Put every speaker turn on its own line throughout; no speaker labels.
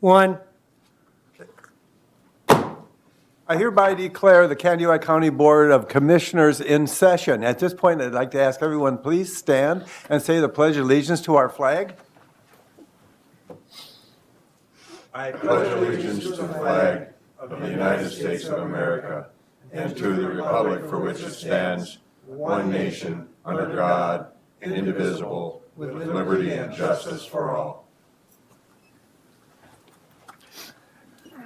One.
I hereby declare the Candioi County Board of Commissioners in session. At this point, I'd like to ask everyone, please stand and say the Pledge of Allegiance to our flag.
I pledge allegiance to the flag of the United States of America and to the republic for which it stands, one nation, under God, indivisible, with liberty and justice for all.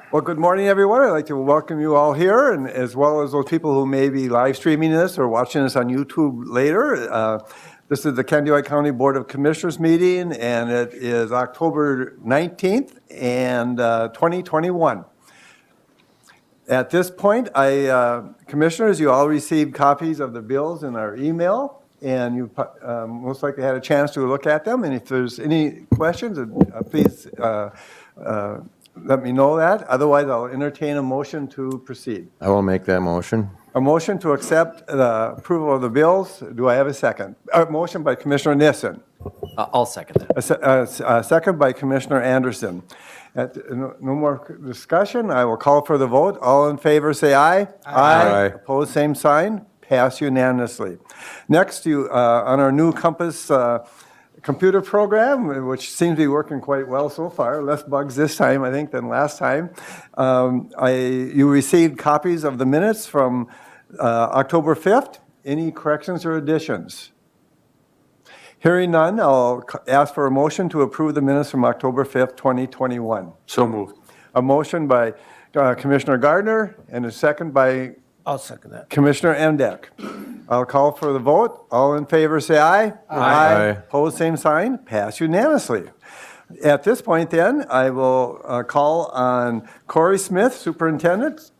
Well, good morning, everyone. I'd like to welcome you all here, and as well as those people who may be live streaming this or watching this on YouTube later. This is the Candioi County Board of Commissioners meeting, and it is October 19th, and 2021. At this point, Commissioners, you all received copies of the bills in our email, and you most likely had a chance to look at them. And if there's any questions, please let me know that. Otherwise, I'll entertain a motion to proceed.
I will make that motion.
A motion to accept the approval of the bills. Do I have a second? A motion by Commissioner Nissen.
I'll second that.
A second by Commissioner Anderson. No more discussion. I will call for the vote. All in favor, say aye.
Aye.
Opposed, same sign. Pass unanimously. Next, on our new Compass computer program, which seems to be working quite well so far. Less bugs this time, I think, than last time. You received copies of the minutes from October 5th. Any corrections or additions? Hearing none, I'll ask for a motion to approve the minutes from October 5th, 2021.
So moved.
A motion by Commissioner Gardner and a second by
I'll second that.
Commissioner Emdek. I'll call for the vote. All in favor, say aye.
Aye.
Opposed, same sign. Pass unanimously. At this point, then, I will call on Corey Smith, Superintendent.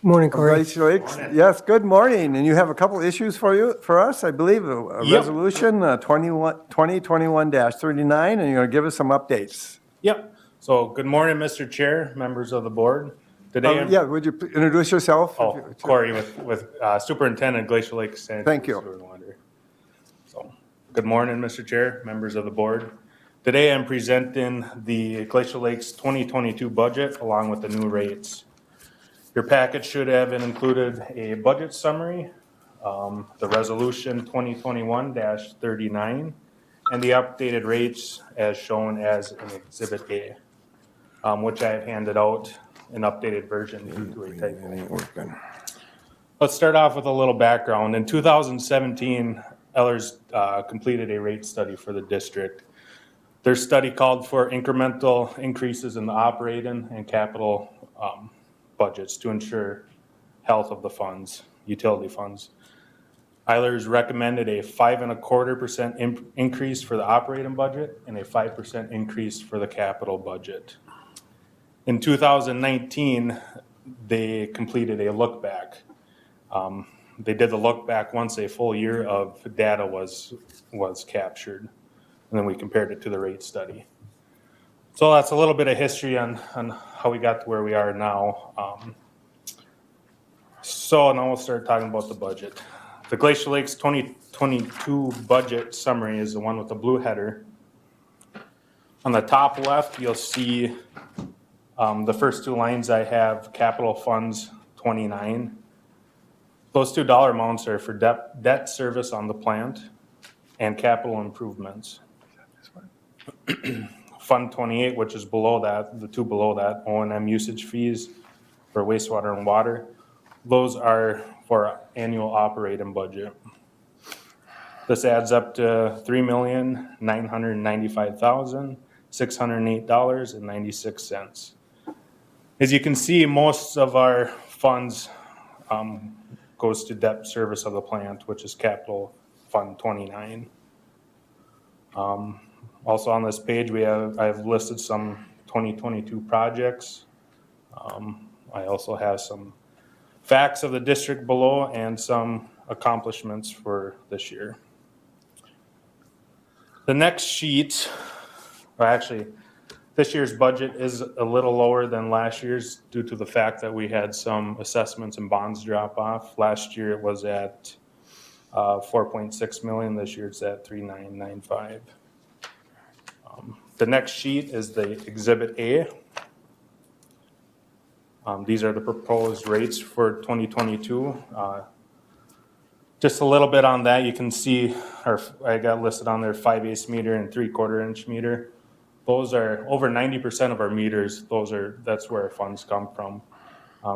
Morning, Corey.
Glacier Lakes. Yes, good morning. And you have a couple issues for us, I believe. A
Yep.
resolution 2021-39, and you're going to give us some updates.
Yep. So, good morning, Mr. Chair, members of the board. Today,
Yeah, would you introduce yourself?
Oh, Corey with Superintendent Glacier Lake Sanitary
Thank you.
Sewer and Water. So, good morning, Mr. Chair, members of the board. Today, I'm presenting the Glacier Lakes 2022 budget along with the new rates. Your package should have included a budget summary, the resolution 2021-39, and the updated rates as shown as an Exhibit A, which I have handed out an updated version due to a typo. Let's start off with a little background. In 2017, Ellers completed a rate study for the district. Their study called for incremental increases in the operating and capital budgets to ensure health of the funds, utility funds. Eilers recommended a 5.25% increase for the operating budget and a 5% increase for the capital budget. In 2019, they completed a look back. They did the look back once a full year of data was captured, and then we compared it to the rate study. So that's a little bit of history on how we got to where we are now. So now we'll start talking about the budget. The Glacier Lakes 2022 budget summary is the one with the blue header. On the top left, you'll see the first two lines I have capital funds 29. Those two dollar amounts are for debt service on the plant and capital improvements. Fund 28, which is below that, the two below that, O&M usage fees for wastewater and water. Those are for annual operating budget. This adds up to $3,995,608.96. As you can see, most of our funds goes to debt service of the plant, which is capital fund 29. Also on this page, I've listed some 2022 projects. I also have some facts of the district below and some accomplishments for this year. The next sheet, well, actually, this year's budget is a little lower than last year's due to the fact that we had some assessments and bonds drop off. Last year it was at 4.6 million. This year it's at 3,995. The next sheet is the Exhibit A. These are the proposed rates for 2022. Just a little bit on that, you can see, I got listed on there 5/8 meter and 3/4 inch meter. Those are over 90% of our meters. That's where our funds come from.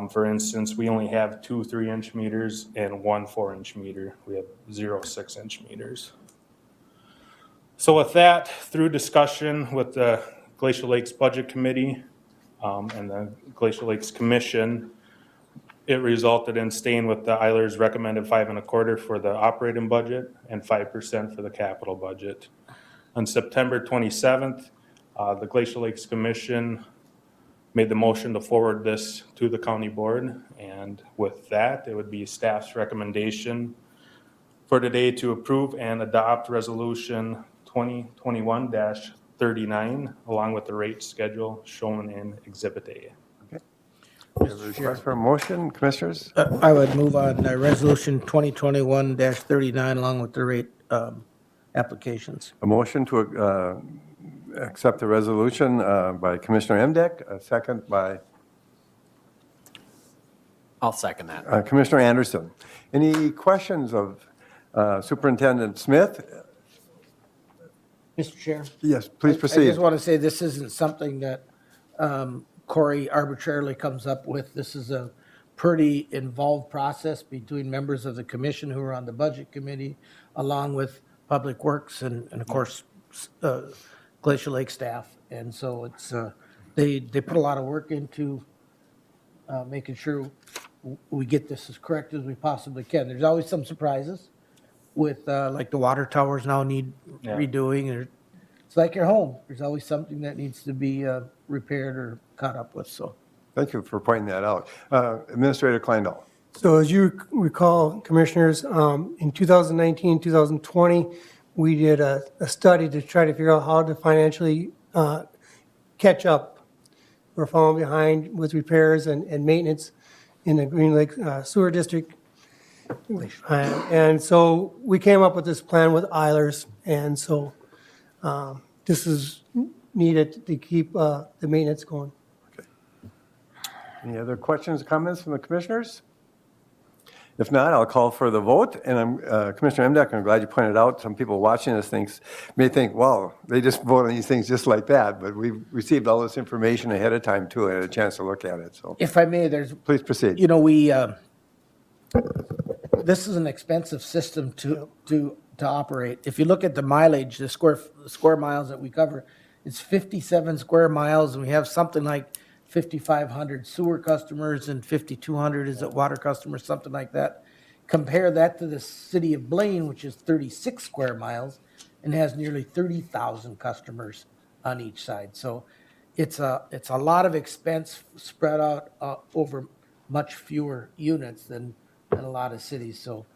For instance, we only have 2 3-inch meters and 1 4-inch meter. We have 0 6-inch meters. So with that, through discussion with the Glacial Lakes Budget Committee and the Glacial Lakes Commission, it resulted in staying with the Eilers recommended 5 1/4 for the operating budget and 5% for the capital budget. On September 27th, the Glacial Lakes Commission made the motion to forward this to the county board, and with that, it would be staff's recommendation for today to approve and adopt resolution 2021-39 along with the rate schedule shown in Exhibit A.
Request for a motion, commissioners?
I would move on Resolution 2021-39 along with the rate applications.
A motion to accept the resolution by Commissioner Emdek, a second by
I'll second that.
Commissioner Anderson. Any questions of Superintendent Smith?
Mr. Chair?
Yes, please
I
proceed.
just want to say this isn't something that Corey arbitrarily comes up with. This is a pretty involved process between members of the commission who are on the budget committee, along with Public Works and of course, Glacial Lake staff. And so it's, they put a lot of work into making sure we get this as correct as we possibly can. There's always some surprises with, like the water towers now need redoing. Or it's like your home. There's always something that needs to be repaired or caught up with, so.
Thank you for pointing that out. Administrator Kleindall.
So as you recall, Commissioners, in 2019, 2020, we did a study to try to figure out how to financially catch up. We're falling behind with repairs and maintenance in the Green Lake Sewer District. And so we came up with this plan with Eilers, and so this is needed to keep the maintenance going.
Any other questions or comments from the commissioners? If not, I'll call for the vote. And I'm Commissioner Emdek, I'm glad you pointed out, some people watching this may think, well, they just vote on these things just like that. But we've received all this information ahead of time too, and had a chance to look at it. So
If I may, there's,
please proceed.
you know, this is an expensive system to operate. If you look at the mileage, the square miles that we cover, it's 57 square miles, and we have something like 5,500 sewer customers and 5,200 is it water customers, something like that. Compare that to the city of Blaine, which is 36 square miles and has nearly 30,000 customers on each side. So it's a lot of expense spread out over much fewer units than a lot of cities. So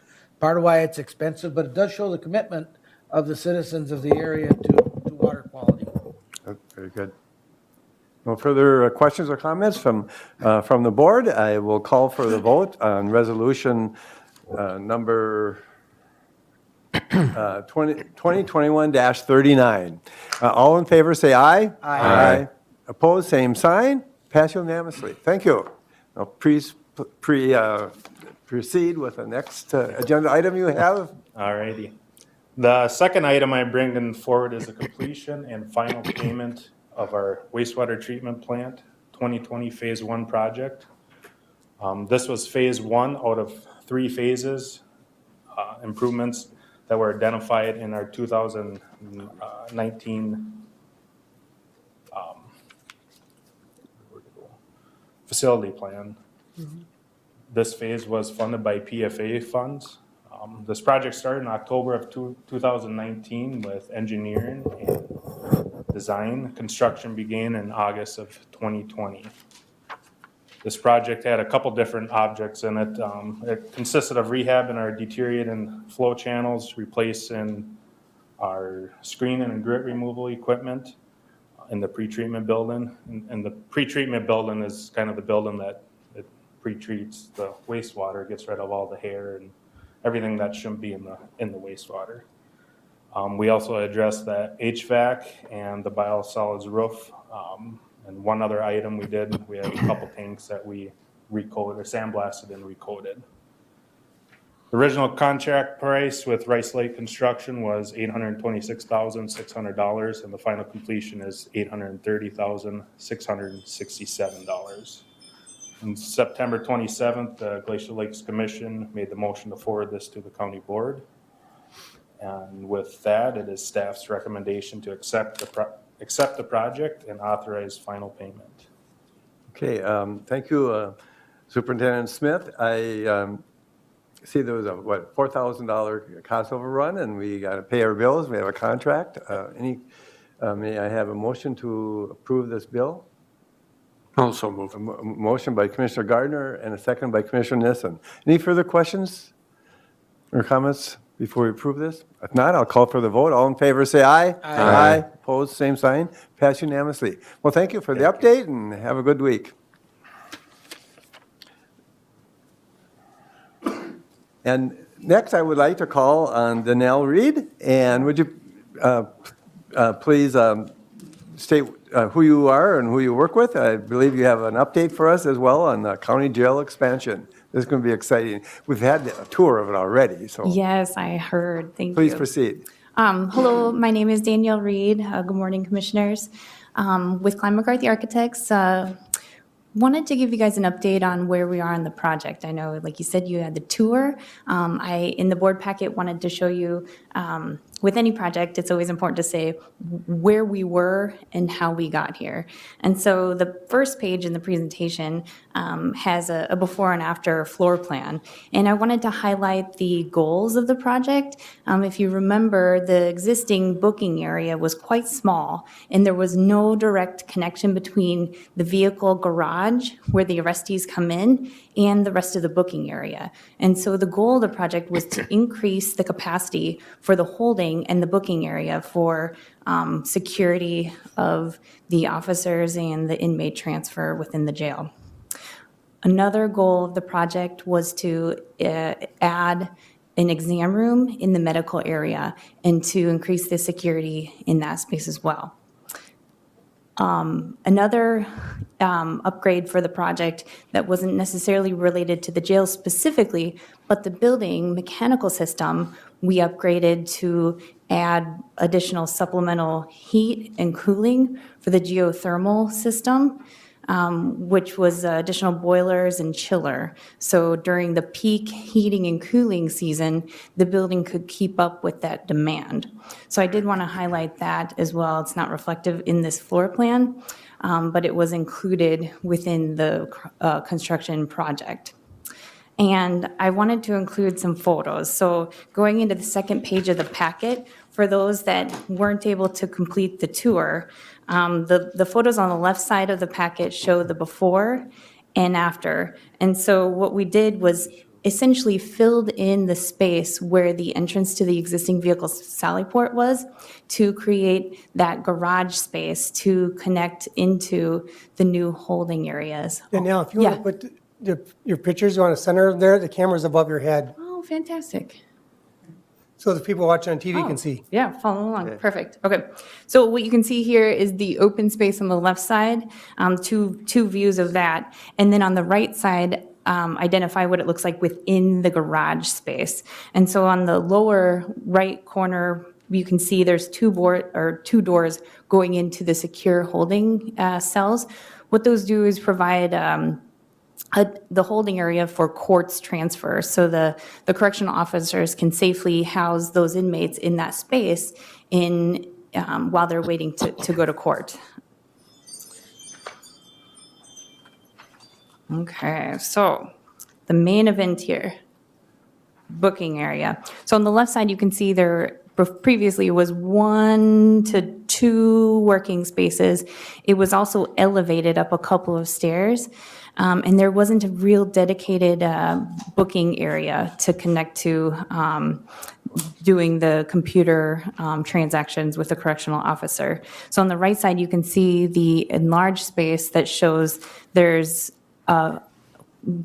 part of why it's expensive, but it does show the commitment of the citizens of the area to water quality.
Very good. No further questions or comments from the board. I will call for the vote on resolution number 2021-39. All in favor, say aye.
Aye.
Opposed, same sign. Pass unanimously. Thank you. Now, please proceed with the next agenda item you have.
Alrighty. The second item I bring forward is the completion and final payment of our wastewater treatment plant 2020 Phase 1 project. This was Phase 1 out of 3 phases, improvements that were identified in our 2019 facility plan. This phase was funded by PFA funds. This project started in October of 2019 with engineering and design. Construction began in August of 2020. This project had a couple different objects in it. It consisted of rehabbing our deteriorating flow channels, replacing our screen and grit removal equipment in the pretreatment building. And the pretreatment building is kind of the building that it pretreats the wastewater, gets rid of all the hair and everything that shouldn't be in the wastewater. We also addressed the HVAC and the biosolids roof. And one other item we did, we had a couple tanks that we recoated or sandblasted and recoated. The original contract price with Rice Lake Construction was $826,600, and the final completion is $830,667. On September 27th, the Glacier Lakes Commission made the motion to forward this to the county board. And with that, it is staff's recommendation to accept the project and authorize final payment.
Okay, thank you, Superintendent Smith. I see there was a, $4,000 cost overrun, and we got to pay our bills. We have a contract. May I have a motion to approve this bill?
Also move.
A motion by Commissioner Gardner and a second by Commissioner Nissen. Any further questions or comments before we approve this? If not, I'll call for the vote. All in favor, say aye. Aye. Opposed, same sign. Passed unanimously. Well, thank you for the update, and have a good week. And next, I would like to call on Danelle Reed, and would you please state who you are and who you work with? I believe you have an update for us as well on the county jail expansion. This is going to be exciting. We've had a tour of it already, so
Yes, I heard. Thank you.
please proceed.
Hello, my name is Danielle Reed. Good morning, Commissioners. With Klein McCarthy Architects, wanted to give you guys an update on where we are in the project. I know, like you said, you had the tour. In the board packet, wanted to show you, with any project, it's always important to say where we were and how we got here. And so the first page in the presentation has a before and after floor plan. And I wanted to highlight the goals of the project. If you remember, the existing booking area was quite small, and there was no direct connection between the vehicle garage, where the arrestees come in, and the rest of the booking area. And so the goal of the project was to increase the capacity for the holding and the booking area for security of the officers and the inmate transfer within the jail. Another goal of the project was to add an exam room in the medical area and to increase the security in that space as well. Another upgrade for the project that wasn't necessarily related to the jail specifically, but the building mechanical system, we upgraded to add additional supplemental heat and cooling for the geothermal system, which was additional boilers and chiller. So during the peak heating and cooling season, the building could keep up with that demand. So I did want to highlight that as well. It's not reflective in this floor plan, but it was included within the construction project. And I wanted to include some photos. So going into the second page of the packet, for those that weren't able to complete the tour, the photos on the left side of the packet show the before and after. And so what we did was essentially filled in the space where the entrance to the existing vehicle sally port was to create that garage space to connect into the new holding areas.
Danielle, if you want to put your pictures, you want to center there, the camera's above your head,
Oh, fantastic.
so the people watching on TV
Oh,
can see.
Yeah, follow along. Perfect. Okay. So what you can see here is the open space on the left side, two views of that. And then on the right side, identify what it looks like within the garage space. And so on the lower right corner, you can see there's two doors going into the secure holding cells. What those do is provide the holding area for courts transfer. So the correctional officers can safely house those inmates in that space while they're waiting to go to court. Okay, so the main event here, booking area. So on the left side, you can see there previously was 1 to 2 working spaces. It was also elevated up a couple of stairs. And there wasn't a real dedicated booking area to connect to doing the computer transactions with the correctional officer. So on the right side, you can see the enlarged space that shows there's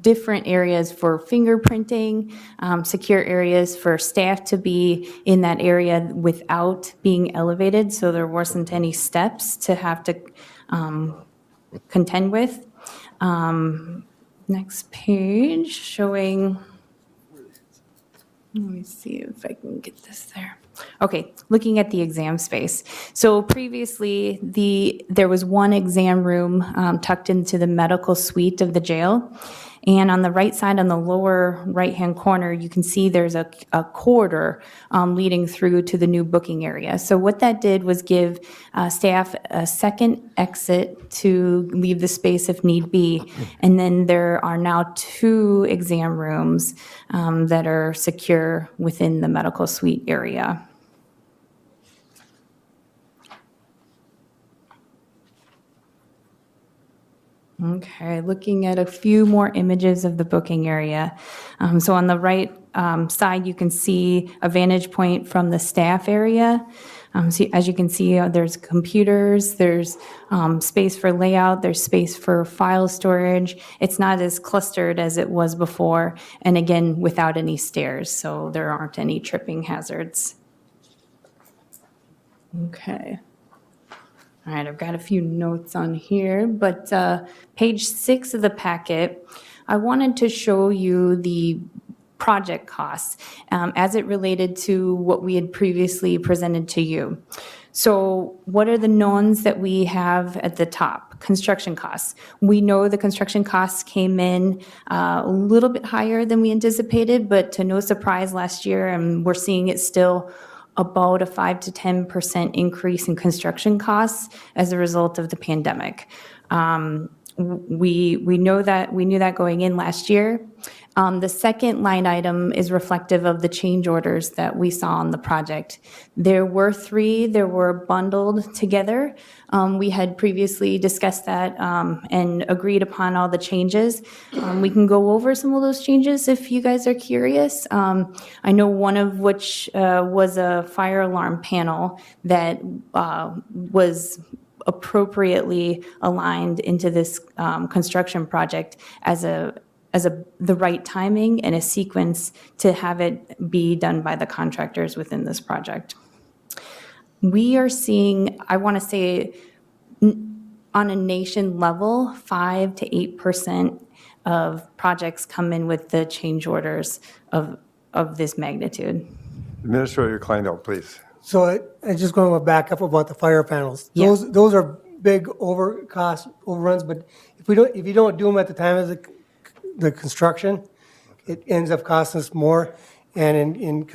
different areas for fingerprinting, secure areas for staff to be in that area without being elevated, so there wasn't any steps to have to contend with. Next page, showing, let me see if I can get this there. Okay, looking at the exam space. So previously, there was one exam room tucked into the medical suite of the jail. And on the right side, on the lower right-hand corner, you can see there's a corridor leading through to the new booking area. So what that did was give staff a second exit to leave the space if need be. And then there are now 2 exam rooms that are secure within the medical suite area. Okay, looking at a few more images of the booking area. So on the right side, you can see a vantage point from the staff area. So as you can see, there's computers, there's space for layout, there's space for file storage. It's not as clustered as it was before, and again, without any stairs, so there aren't any tripping hazards. Okay. All right, I've got a few notes on here, but page 6 of the packet, I wanted to show you the project costs as it related to what we had previously presented to you. So what are the knowns that we have at the top? Construction costs. We know the construction costs came in a little bit higher than we anticipated, but to no surprise last year, and we're seeing it still about a 5 to 10% increase in construction costs as a result of the pandemic. We knew that going in last year. The second line item is reflective of the change orders that we saw on the project. There were 3 that were bundled together. We had previously discussed that and agreed upon all the changes. We can go over some of those changes if you guys are curious. I know one of which was a fire alarm panel that was appropriately aligned into this construction project as the right timing and a sequence to have it be done by the contractors within this project. We are seeing, I want to say, on a nation level, 5 to 8% of projects come in with the change orders of this magnitude.
Administrator Kleindl, please.
So I just going to back up about the fire panels.
Yeah.
Those are big overruns, but if you don't do them at the time of the construction, it ends up costing us more. And in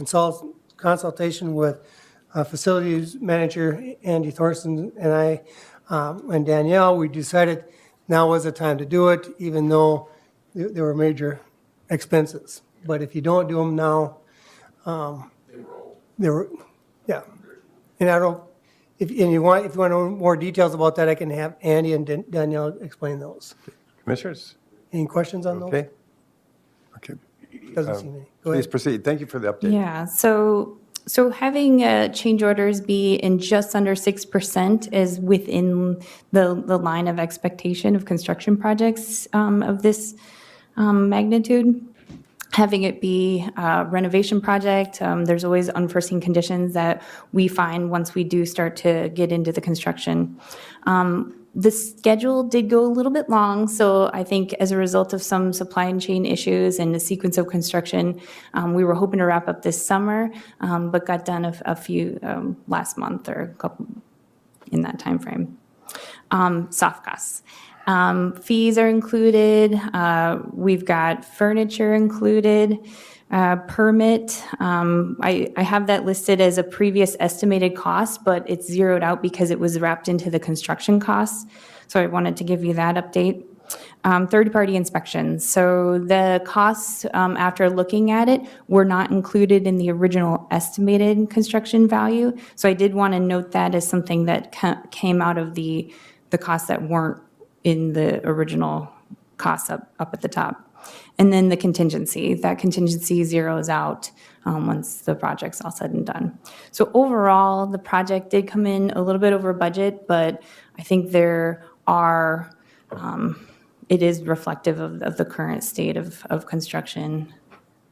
consultation with facilities manager Andy Thorson and I and Danielle, we decided now was the time to do it, even though there were major expenses. But if you don't do them now, yeah. And I don't, if you want to know more details about that, I can have Andy and Danielle explain those.
Commissioners?
Any questions on those?
Okay. Okay.
Doesn't seem any. Go
Please
ahead.
proceed. Thank you for the update.
Yeah, so having change orders be in just under 6% is within the line of expectation of construction projects of this magnitude. Having it be a renovation project, there's always unforeseen conditions that we find once we do start to get into the construction. The schedule did go a little bit long, so I think as a result of some supply chain issues and the sequence of construction, we were hoping to wrap up this summer, but got done a few last month or a couple in that time frame. Soft costs. Fees are included. We've got furniture included. Permit, I have that listed as a previous estimated cost, but it's zeroed out because it was wrapped into the construction costs. So I wanted to give you that update. Third-party inspections. So the costs, after looking at it, were not included in the original estimated construction value. So I did want to note that as something that came out of the costs that weren't in the original costs up at the top. And then the contingency, that contingency zeroes out once the project's all said and done. So overall, the project did come in a little bit over budget, but I think there are it is reflective of the current state of construction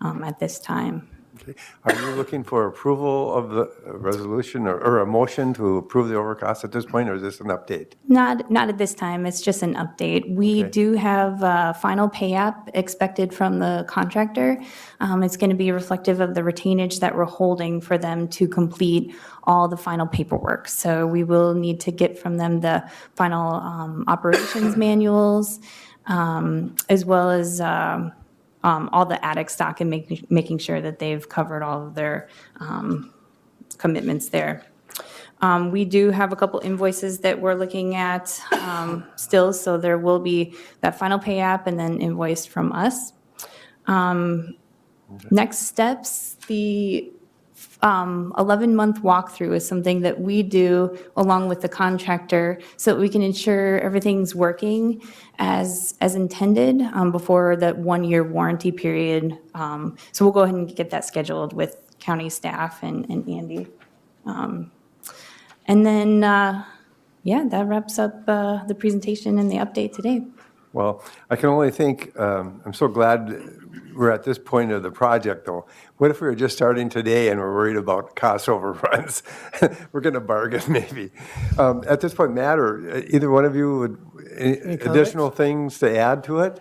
at this time.
Okay. Are you looking for approval of the resolution or a motion to approve the overcost at this point, or is this an update?
Not at this time, it's just an update. We
Okay.
do have a final pay app expected from the contractor. It's going to be reflective of the retainage that we're holding for them to complete all the final paperwork. So we will need to get from them the final operations manuals, as well as all the attic stock and making sure that they've covered all of their commitments there. We do have a couple invoices that we're looking at still, so there will be that final pay app and then invoice from us. Next steps, the 11-month walkthrough is something that we do along with the contractor so that we can ensure everything's working as intended before that 1-year warranty period. So we'll go ahead and get that scheduled with county staff and Andy. And then, yeah, that wraps up the presentation and the update today.
Well, I can only think, I'm so glad we're at this point of the project, though. What if we were just starting today and we're worried about cost overruns? We're going to bargain, maybe. At this point, Matt, or either one of you, would additional things to add to it?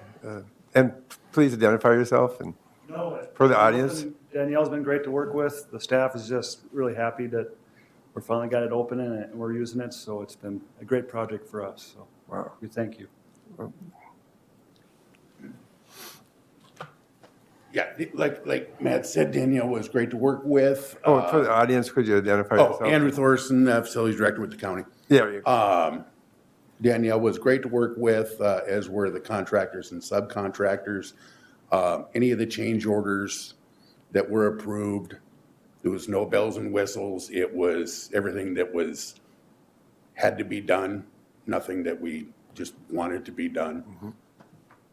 And please identify yourself and
No.
for the audience.
Danielle's been great to work with. The staff is just really happy that we're finally got it open and we're using it. So it's been a great project for us. So
Wow.
we thank you.
Yeah, like Matt said, Danielle was great to work with.
Oh, for the audience, could you identify yourself?
Andrew Thorson, Facilities Director with the county.
There you go.
Danielle was great to work with, as were the contractors and subcontractors. Any of the change orders that were approved, there was no bells and whistles. It was everything that had to be done, nothing that we just wanted to be done.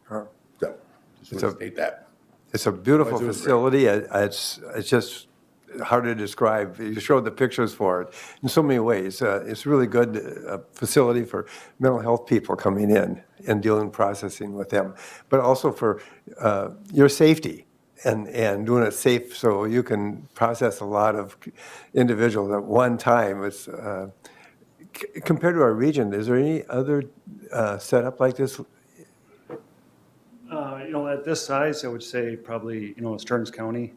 Oh.
So, just want to state that.
It's a beautiful
It was great.
facility. It's just hard to describe. You showed the pictures for it in so many ways. It's really good facility for mental health people coming in and dealing processing with them, but also for your safety and doing it safe so you can process a lot of individuals at one time. It's compared to our region, is there any other setup like this?
At this size, I would say probably, Stearns County.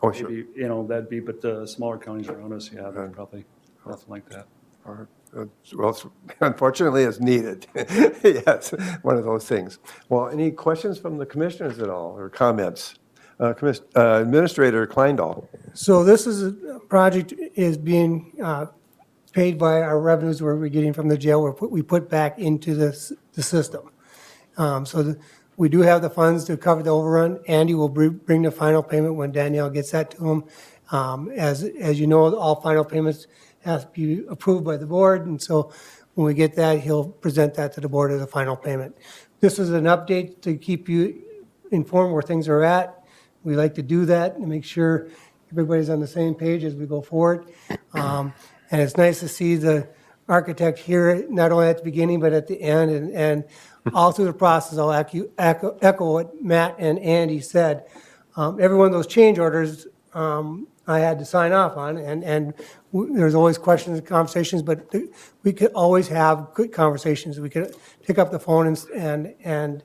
Oh, sure.
Maybe, that'd be, but the smaller counties around us, yeah, they're probably nothing like that.
Well, unfortunately, it's needed. Yes, one of those things. Well, any questions from the commissioners at all, or comments? Administrator Kleindahl.
So this is a project is being paid by our revenues we're getting from the jail, we put back into the system. We do have the funds to cover the overrun. Andy will bring the final payment when Danielle gets that to him. As you know, all final payments have to be approved by the board, and so when we get that, he'll present that to the board as a final payment. This is an update to keep you informed where things are at. We like to do that and make sure everybody's on the same page as we go forward. And it's nice to see the architect here, not only at the beginning, but at the end, and all through the process. I'll echo what Matt and Andy said. Every one of those change orders I had to sign off on, and there's always questions and conversations, but we could always have good conversations. We could pick up the phone and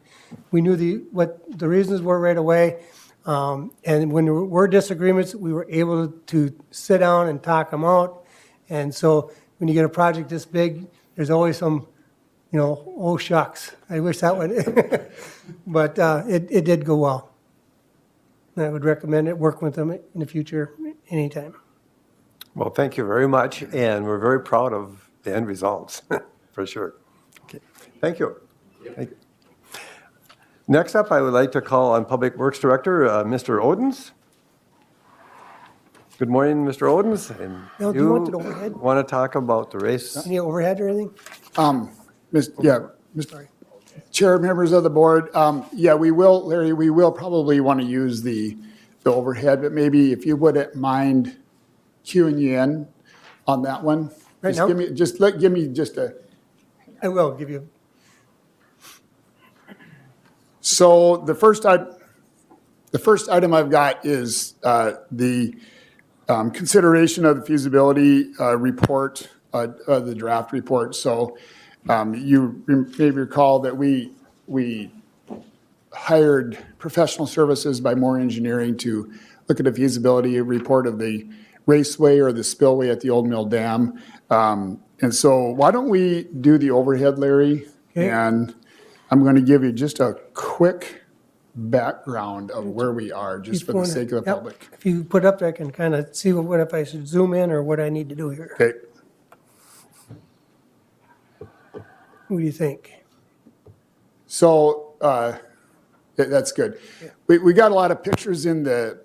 we knew what the reasons were right away. And when there were disagreements, we were able to sit down and talk them out. And so when you get a project this big, there's always some, oh shucks, I wish that would, but it did go well. And I would recommend it, work with them in the future anytime.
Well, thank you very much, and we're very proud of the end results, for sure. Okay, thank you. Thank you. Next up, I would like to call on Public Works Director, Mr. Odens. Good morning, Mr. Odens. And
Now, do you want it overhead?
Want to talk about the race?
Any overhead or anything?
Mr. Chair, members of the board, we will, Larry, we will probably want to use the overhead, but maybe if you wouldn't mind queuing you in on that one.
Right
Just
now?
give me just a,
I will give you.
So the first item I've got is the consideration of the feasibility report, the draft report. So you may recall that we hired professional services by Moore Engineering to look at a feasibility report of the raceway or the spillway at the Old Mill Dam. And so why don't we do the overhead, Larry?
Okay.
And I'm going to give you just a quick background of where we are, just for the sake of the
Yep.
public.
If you put up there, I can kind of see what if I should zoom in or what I need to do here.
Okay.
What do you think?
So that's good. We got a lot of pictures in the,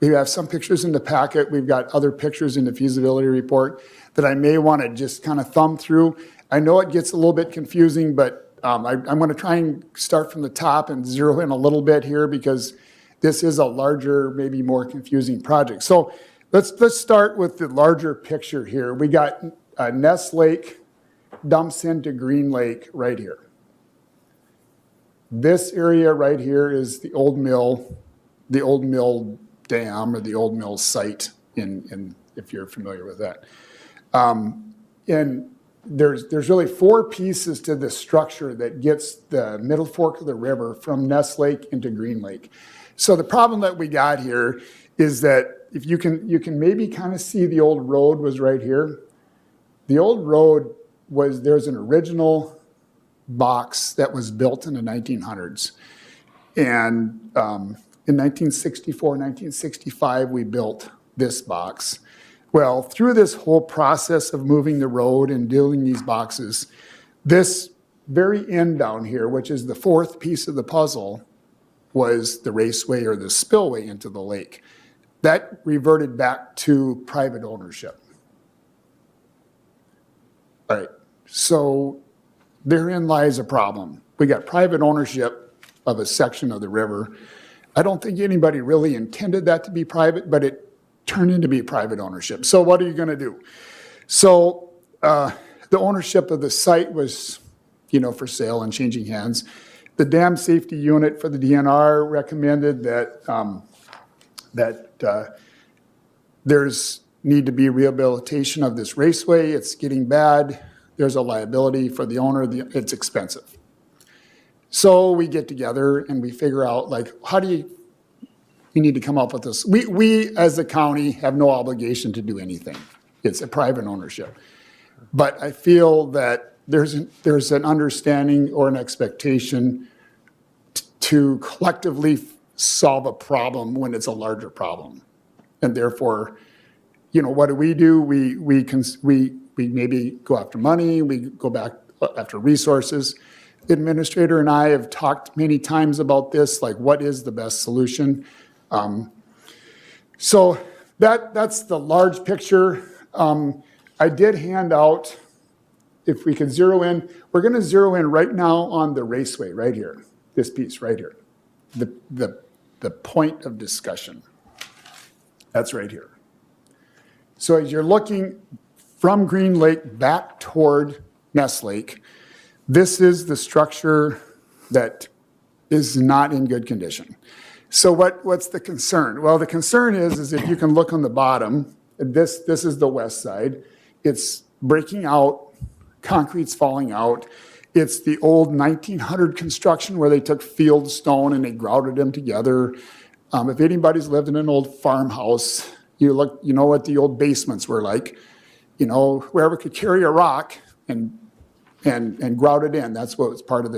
we have some pictures in the packet. We've got other pictures in the feasibility report that I may want to just kind of thumb through. I know it gets a little bit confusing, but I'm going to try and start from the top and zero in a little bit here because this is a larger, maybe more confusing project. So let's start with the larger picture here. We got Ness Lake dumps into Green Lake right here. This area right here is the old mill dam or the old mill site in if you're familiar with that. And there's really four pieces to this structure that gets the middle fork of the river from Ness Lake into Green Lake. So the problem that we got here is that if you can maybe kind of see the old road was right here. The old road there's an original box that was built in the 1900s. And in 1964, 1965, we built this box. Well, through this whole process of moving the road and building these boxes, this very end down here, which is the fourth piece of the puzzle, was the raceway or the spillway into the lake. That reverted back to private ownership. All right, so therein lies a problem. We got private ownership of a section of the river. I don't think anybody really intended that to be private, but it turned into be private ownership. So what are you going to do? So the ownership of the site was, for sale and changing hands. The dam safety unit for the DNR recommended that there's need to be rehabilitation of this raceway. It's getting bad. There's a liability for the owner. It's expensive. So we get together and we figure out, how do you need to come up with this. We, as the county, have no obligation to do anything. It's a private ownership. But I feel that there's an understanding or an expectation to collectively solve a problem when it's a larger problem. And therefore, what do? We maybe go after money, we go back after resources. The administrator and I have talked many times about this, what is the best solution? So that's the large picture. I did hand out, if we could zero in, we're going to zero in right now on the raceway right here, this piece right here, the point of discussion. That's right here. So as you're looking from Green Lake back toward Ness Lake, this is the structure that is not in good condition. So what's the concern? Well, the concern is if you can look on the bottom, this is the west side. It's breaking out, concrete's falling out. It's the old 1900 construction where they took field stone and they grouted them together. If anybody's lived in an old farmhouse, you know what the old basements were like. Wherever could carry a rock and grout it in. That's what was part of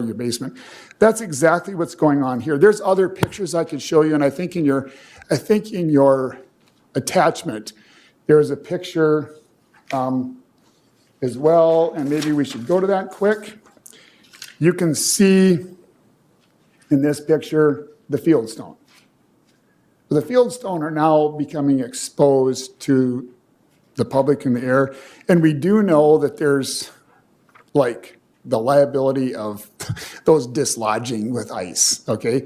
your basement. That's exactly what's going on here. There's other pictures I could show you, and I think in your attachment, there's a picture as well, and maybe we should go to that quick. You can see in this picture the fieldstone. The fieldstone are now becoming exposed to the public in the air, and we do know that there's the liability of those dislodging with ice, okay?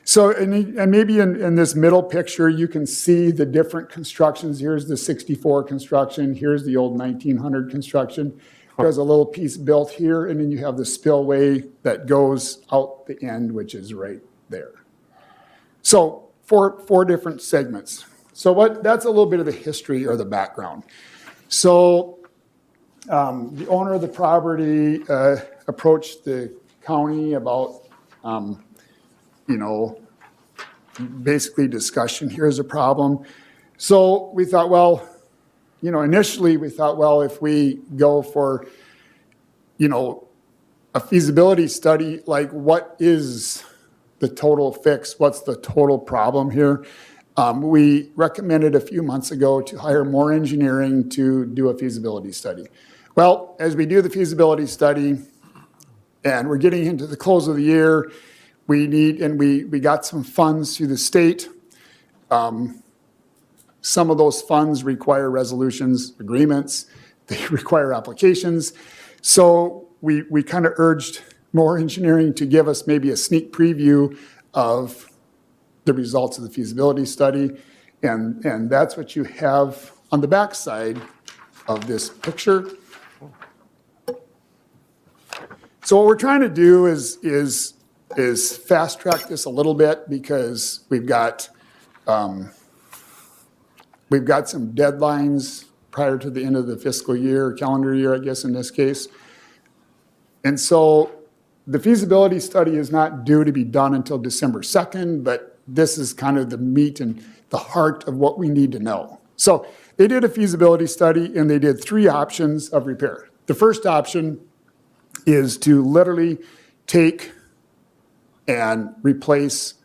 So, and maybe in this middle picture, you can see the different constructions. Here's the 64 construction. Here's the old 1900 construction. There's a little piece built here, and then you have the spillway that goes out the end, which is right there. So four different segments. So that's a little bit of the history or the background. So the owner of the property approached the county about, basically discussion, here's a problem. So we thought, well, initially we thought, well, if we go for, a feasibility study, like what is the total fix? What's the total problem here? We recommended a few months ago to hire more engineering to do a feasibility study. Well, as we do the feasibility study, and we're getting into the close of the year, we got some funds through the state. Some of those funds require resolutions, agreements, they require applications. So we kind of urged more engineering to give us maybe a sneak preview of the results of the feasibility study. And that's what you have on the back side of this picture. So what we're trying to do is fast track this a little bit because we've got some deadlines prior to the end of the fiscal year, calendar year, I guess in this case. And so the feasibility study is not due to be done until December 2nd, but this is kind of the meat and the heart of what we need to know. So they did a feasibility study and they did 3 options of repair. The first option is to literally take and replace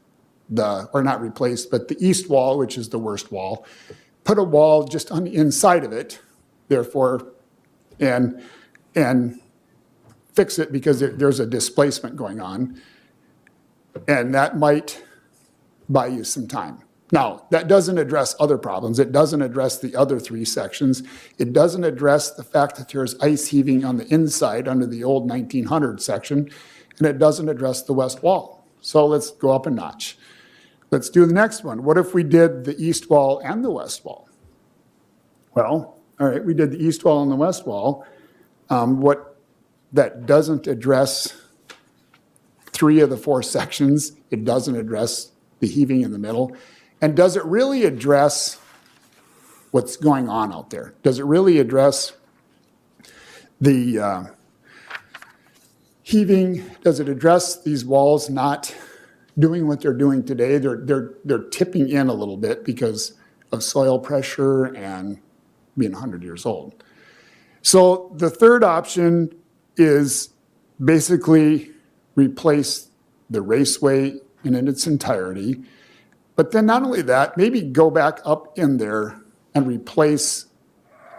or not replace, but the east wall, which is the worst wall, put a wall just on the inside of it, therefore, and fix it because there's a displacement going on. And that might buy you some time. Now, that doesn't address other problems. It doesn't address the other 3 sections. It doesn't address the fact that there's ice heaving on the inside under the old 1900 section, and it doesn't address the west wall. So let's go up a notch. Let's do the next one. What if we did the east wall and the west wall? Well, all right, we did the east wall and the west wall. What that doesn't address 3 of the 4 sections. It doesn't address the heaving in the middle. And does it really address what's going on out there? Does it really address the heaving? Does it address these walls not doing what they're doing today? They're tipping in a little bit because of soil pressure and being 100 years old. So the third option is basically replace the raceway in its entirety. But then not only that, maybe go back up in there and replace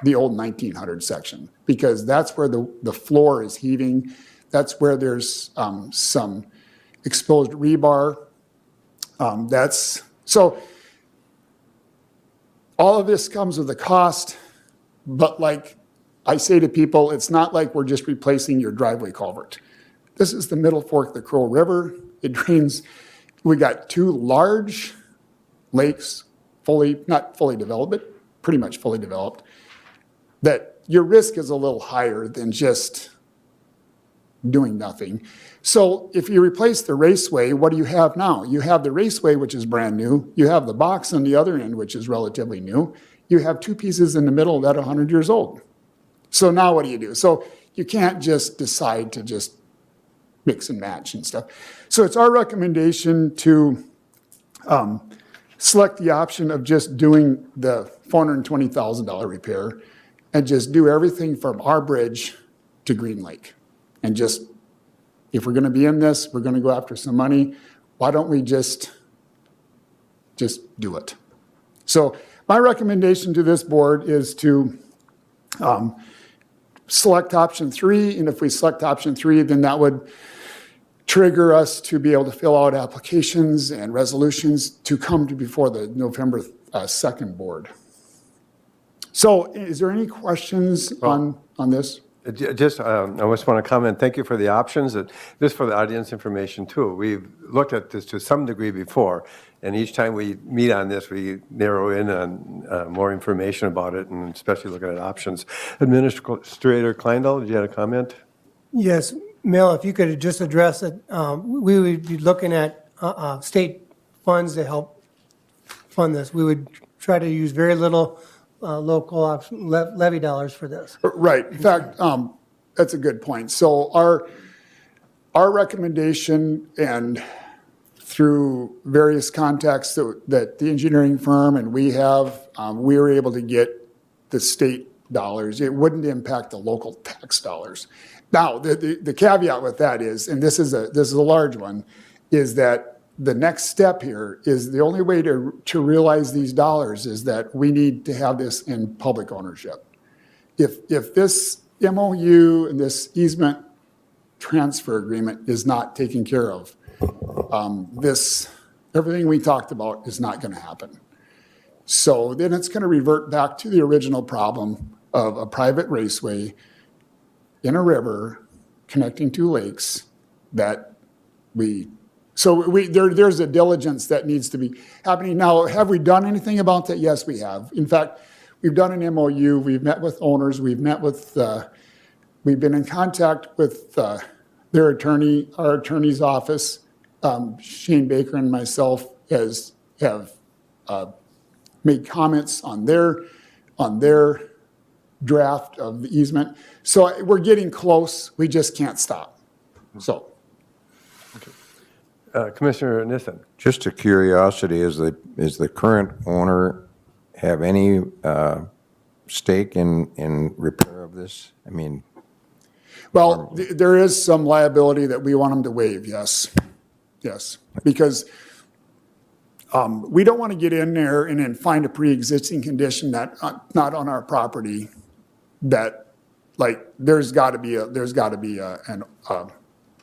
the old 1900 section, because that's where the floor is heaving. That's where there's some exposed rebar. So all of this comes with a cost, but like I say to people, it's not like we're just replacing your driveway culvert. This is the Middle Fork of the Crow River. It drains, we got 2 large lakes, not fully developed, but pretty much fully developed, that your risk is a little higher than just doing nothing. So if you replace the raceway, what do you have now? You have the raceway, which is brand new. You have the box on the other end, which is relatively new. You have 2 pieces in the middle that are 100 years old. So now what do you do? So you can't just decide to just mix and match and stuff. So it's our recommendation to select the option of just doing the $420,000 repair and just do everything from our bridge to Green Lake. And just, if we're going to be in this, we're going to go after some money, why don't we just do it? So my recommendation to this board is to select option 3, and if we select option 3, then that would trigger us to be able to fill out applications and resolutions to come to before the November 2nd board. So is there any questions on this?
Just, I just want to comment, thank you for the options, just for the audience information too. We've looked at this to some degree before, and each time we meet on this, we narrow in on more information about it, and especially looking at options. Administrator Kleindl, did you have a comment?
Yes, Mel, if you could just address it, we would be looking at state funds to help fund this. We would try to use very little local levy dollars for this.
Right. In fact, that's a good point. So our recommendation, and through various contacts that the engineering firm and we have, we were able to get the state dollars. It wouldn't impact the local tax dollars. Now, the caveat with that is, and this is a large one, is that the next step here is the only way to realize these dollars is that we need to have this in public ownership. If this MOU and this easement transfer agreement is not taken care of, everything we talked about is not going to happen. So then it's going to revert back to the original problem of a private raceway in a river connecting two lakes that there's a diligence that needs to be happening. Now, have we done anything about that? Yes, we have. In fact, we've done an MOU, we've met with owners, we've been in contact with their attorney, our attorney's office. Shane Baker and myself have made comments on their draft of the easement. So we're getting close, we just can't stop. So.
Commissioner Nissen.
Just a curiosity, is the current owner have any stake in repair of this? I mean,
Well, there is some liability that we want them to waive, yes. Yes, because we don't want to get in there and then find a pre-existing condition that, not on our property, that, like, there's got to be a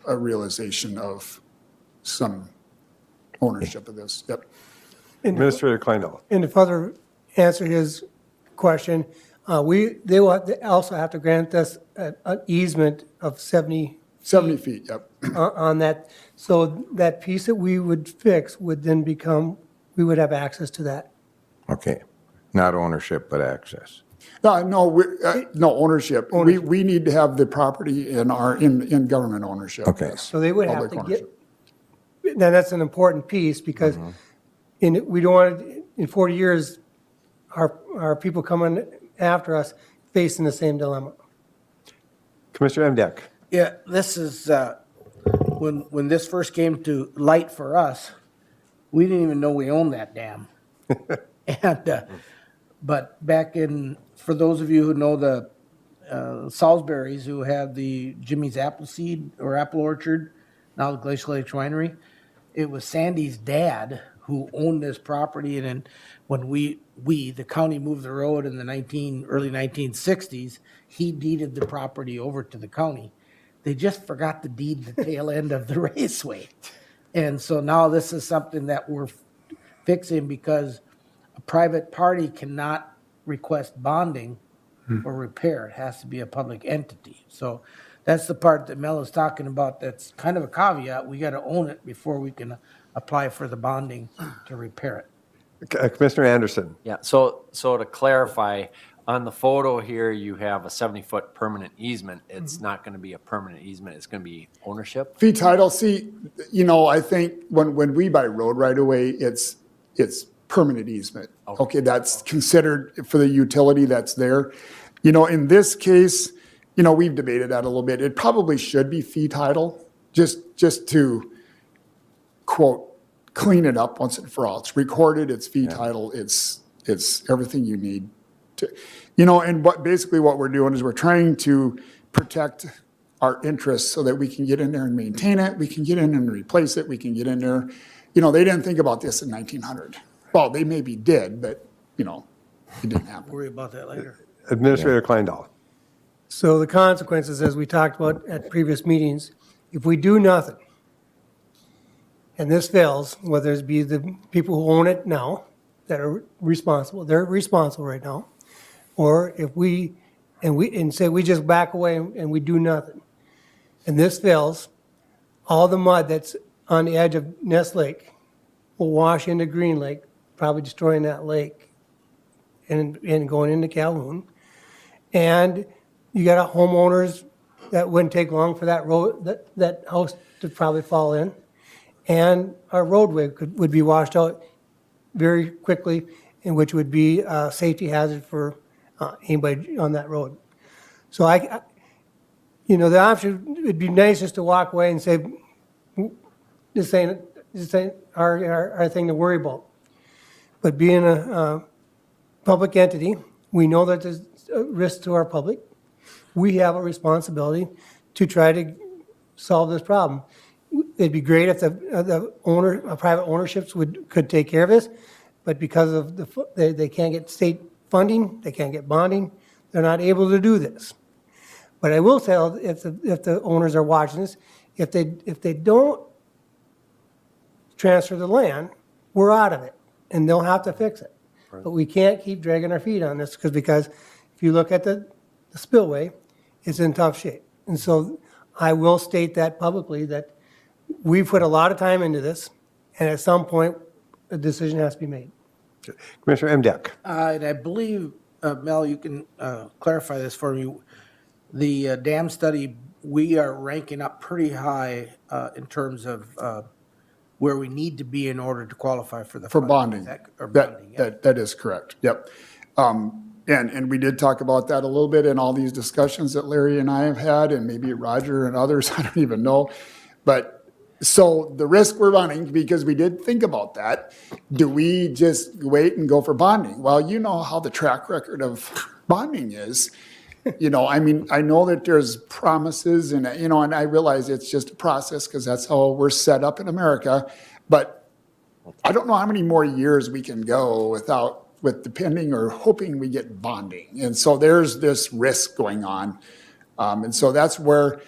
realization of some ownership of this. Yep.
Administrator Kleindl.
And to further answer his question, they will also have to grant us an easement of 70
70 feet, yep.
on that. So that piece that we would fix would then become, we would have access to that.
okay, not ownership, but access.
No, ownership. We need to have the property in government ownership.
Okay.
yes.
So they would have
Public
to
ownership.
get, now that's an important piece because we don't want, in 40 years, our people coming after us facing the same dilemma.
Commissioner Emdek.
Yeah, this is, when this first came to light for us, we didn't even know we owned that dam. And, but back in, for those of you who know the Salisbury's, who have the Jimmy's Appleseed or Apple Orchard, now the Glacial Lake Winery, it was Sandy's dad who owned this property. And then when the county moved the road in the early 1960s, he deeded the property over to the county. They just forgot to deed the tail end of the raceway. And so now this is something that we're fixing because a private party cannot request bonding or repair. It has to be a public entity. So that's the part that Mel is talking about. That's kind of a caveat. We got to own it before we can apply for the bonding to repair it.
Commissioner Anderson.
Yeah, so to clarify, on the photo here, you have a 70-foot permanent easement. It's not going to be a permanent easement, it's going to be ownership?
Fee title, see, I think when we buy road right away, it's permanent easement. Okay, that's considered for the utility that's there. In this case, we've debated that a little bit. It probably should be fee title, just to, quote, clean it up once and for all. It's recorded, it's fee title, it's everything you need to, and basically what we're doing is we're trying to protect our interests so that we can get in there and maintain it, we can get in and replace it, we can get in there. They didn't think about this in 1900. Well, they maybe did, but, it didn't happen.
Worry about that later.
Administrator Kleindl.
So the consequences, as we talked about at previous meetings, if we do nothing, and this fails, whether it be the people who own it now that are responsible, they're responsible right now, or if we and say we just back away and we do nothing, and this fails, all the mud that's on the edge of Nest Lake will wash into Green Lake, probably destroying that lake and going into Calhoun. And you got homeowners that wouldn't take long for that road, that house to probably fall in. And our roadway would be washed out very quickly, and which would be a safety hazard for anybody on that road. So the option would be nice just to walk away and say, this ain't our thing to worry about. But being a public entity, we know that there's a risk to our public. We have a responsibility to try to solve this problem. It'd be great if the private ownerships could take care of this, but because of they can't get state funding, they can't get bonding, they're not able to do this. But I will tell, if the owners are watching this, if they don't transfer the land, we're out of it, and they'll have to fix it. Right. But we can't keep dragging our feet on this because if you look at the spillway, it's in tough shape. And so I will state that publicly, that we've put a lot of time into this, and at some point, a decision has to be made.
Commissioner Emdek.
And I believe, Mel, you can clarify this for me. The dam study, we are ranking up pretty high in terms of where we need to be in order to qualify for the
For
funding.
bonding.
Is that- or bonding, yeah.
That is correct, yep. And we did talk about that a little bit in all these discussions that Larry and I have had, and maybe Roger and others, I don't even know. But, so the risk we're running, because we did think about that, do we just wait and go for bonding? Well, you know how the track record of bonding is. I mean, I know that there's promises and, and I realize it's just a process because that's how we're set up in America. But I don't know how many more years we can go with depending or hoping we get bonding. And so there's this risk going on. And so that's where,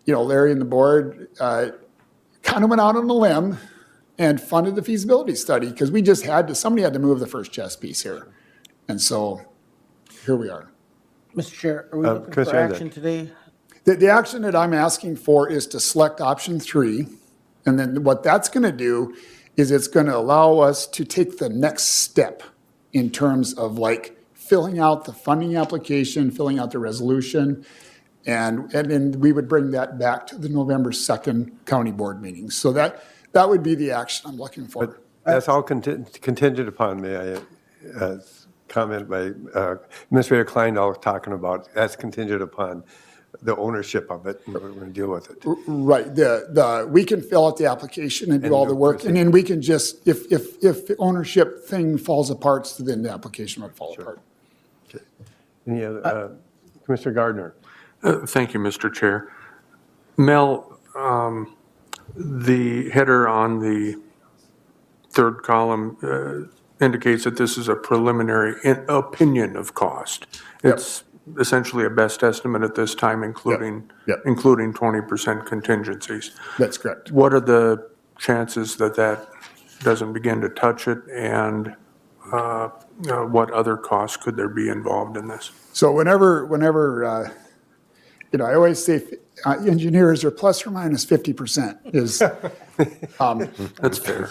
Larry and the board kind of went out on a limb and funded the feasibility study because somebody had to move the first chess piece here. And so here we are.
Mr. Chair, are we looking for
Commissioner
action
Emdek.
today?
The action that I'm asking for is to select option 3. And then what that's going to do is it's going to allow us to take the next step in terms of filling out the funding application, filling out the resolution. And then we would bring that back to the November 2nd county board meeting. So that would be the action I'm looking for.
That's all contingent upon, may I comment by Administrator Kleindahl talking about, that's contingent upon the ownership of it, and we're going to deal with it.
Right, we can fill out the application and do all the work, and then we can just, if the ownership thing falls apart, then the application would fall apart.
Okay. Any other, Commissioner Gardner?
Thank you, Mr. Chair. Mel, the header on the third column indicates that this is a preliminary opinion of cost. It's essentially a best estimate at this time, including 20% contingencies.
That's correct.
What are the chances that doesn't begin to touch it, and what other costs could there be involved in this?
So whenever I always say engineers are plus or minus 50% is.
That's fair.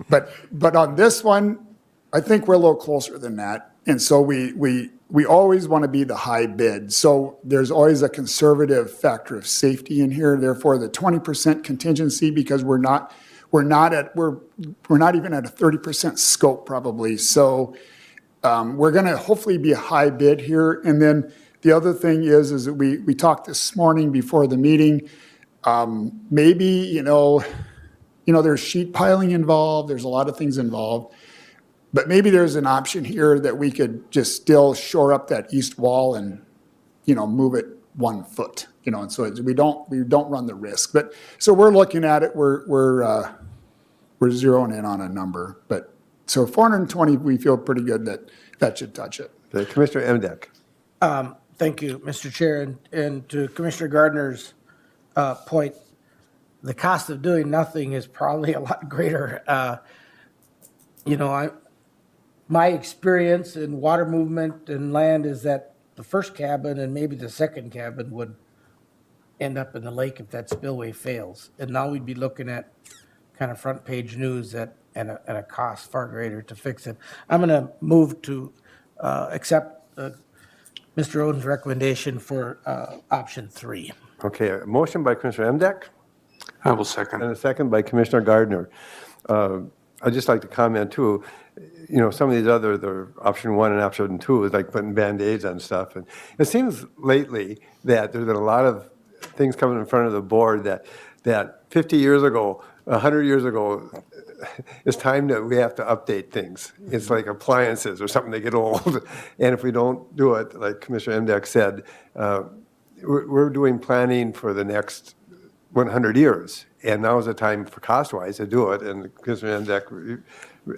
But on this one, I think we're a little closer than that. And so we always want to be the high bid. So there's always a conservative factor of safety in here. Therefore, the 20% contingency, because we're not even at a 30% scope probably. So we're going to hopefully be a high bid here. And then the other thing is that we talked this morning before the meeting. Maybe, there's sheet piling involved. There's a lot of things involved. But maybe there's an option here that we could just still shore up that east wall and, move it 1 foot, and so we don't run the risk. But so we're looking at it, we're zeroing in on a number. But so 420, we feel pretty good that should touch it.
Commissioner Emdek.
Thank you, Mr. Chair. And to Commissioner Gardner's point, the cost of doing nothing is probably a lot greater. My experience in water movement and land is that the first cabin and maybe the second cabin would end up in the lake if that spillway fails. And now we'd be looking at kind of front page news at a cost far greater to fix it. I'm going to move to accept Mr. Oden's recommendation for option 3.
Okay, a motion by Commissioner Emdek
I will second.
and a second by Commissioner Gardner. I'd just like to comment too, you know, some of these other, the option 1 and option 2 is like putting Band-Aids on stuff. And it seems lately that there's been a lot of things coming in front of the board that 50 years ago, 100 years ago, it's time that we have to update things. It's like appliances or something, they get old. And if we don't do it, like Commissioner Emdek said, we're doing planning for the next 100 years. And now is the time for cost-wise to do it. And Commissioner Emdek,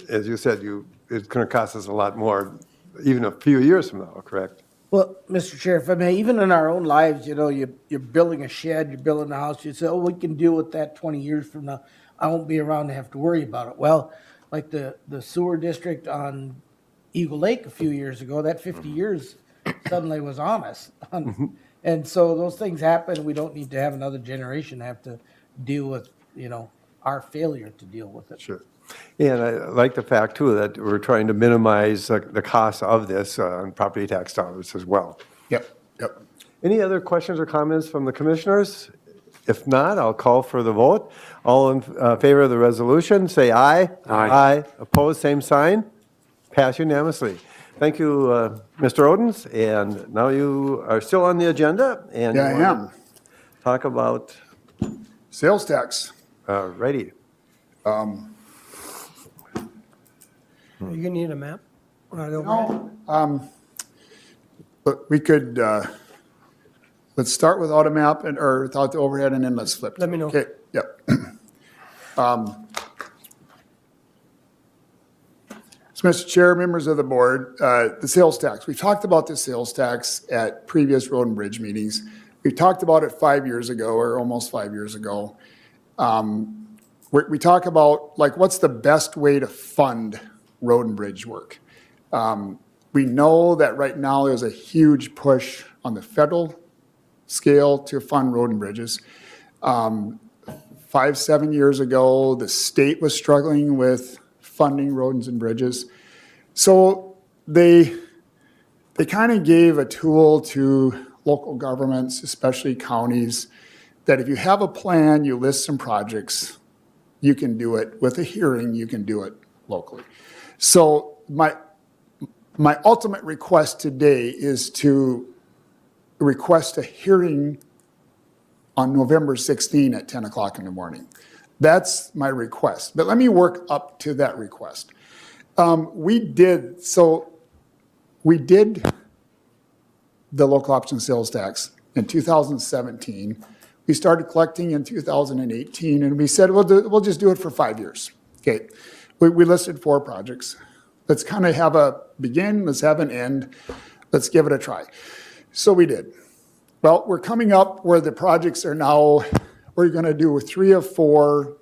as you said, it's going to cost us a lot more, even a few years from now, correct?
Well, Mr. Chair, if I may, even in our own lives, you know, you're building a shed, you're building a house, you say, oh, we can deal with that 20 years from now. I won't be around to have to worry about it. Well, like the sewer district on Eagle Lake a few years ago, that 50 years suddenly was on us. And so those things happen. We don't need to have another generation have to deal with, you know, our failure to deal with it.
Sure. And I like the fact, too, that we're trying to minimize the cost of this on property tax dollars as well.
Yep, yep.
Any other questions or comments from the commissioners? If not, I'll call for the vote. All in favor of the resolution, say aye.
Aye.
Opposed, same sign. Pass unanimously. Thank you, Mr. Odens. And now you are still on the agenda. And
Yeah, I
you wanna
am.
Talk about,
Sales tax.
righty.
Are you gonna need a map? Over
No, but we could, let's start with automap or without the overhead and then let's flip.
Let me know.
Okay, yep. So, Mr. Chair, members of the board, the sales tax. We talked about the sales tax at previous road and bridge meetings. We talked about it 5 years ago or almost 5 years ago. We talk about like what's the best way to fund road and bridge work. We know that right now there's a huge push on the federal scale to fund road and bridges. 5-7 years ago, the state was struggling with funding roads and bridges. So they kind of gave a tool to local governments, especially counties, that if you have a plan, you list some projects, you can do it with a hearing, you can do it locally. So my ultimate request today is to request a hearing on November 16 at 10 o'clock in the morning. That's my request. But let me work up to that request. We did the local option sales tax in 2017. We started collecting in 2018, and we said, we'll just do it for 5 years. Okay, we listed 4 projects. Let's kind of have a begin, let's have an end, let's give it a try. So we did. Well, we're coming up where the projects are now, we're going to do 3 of 4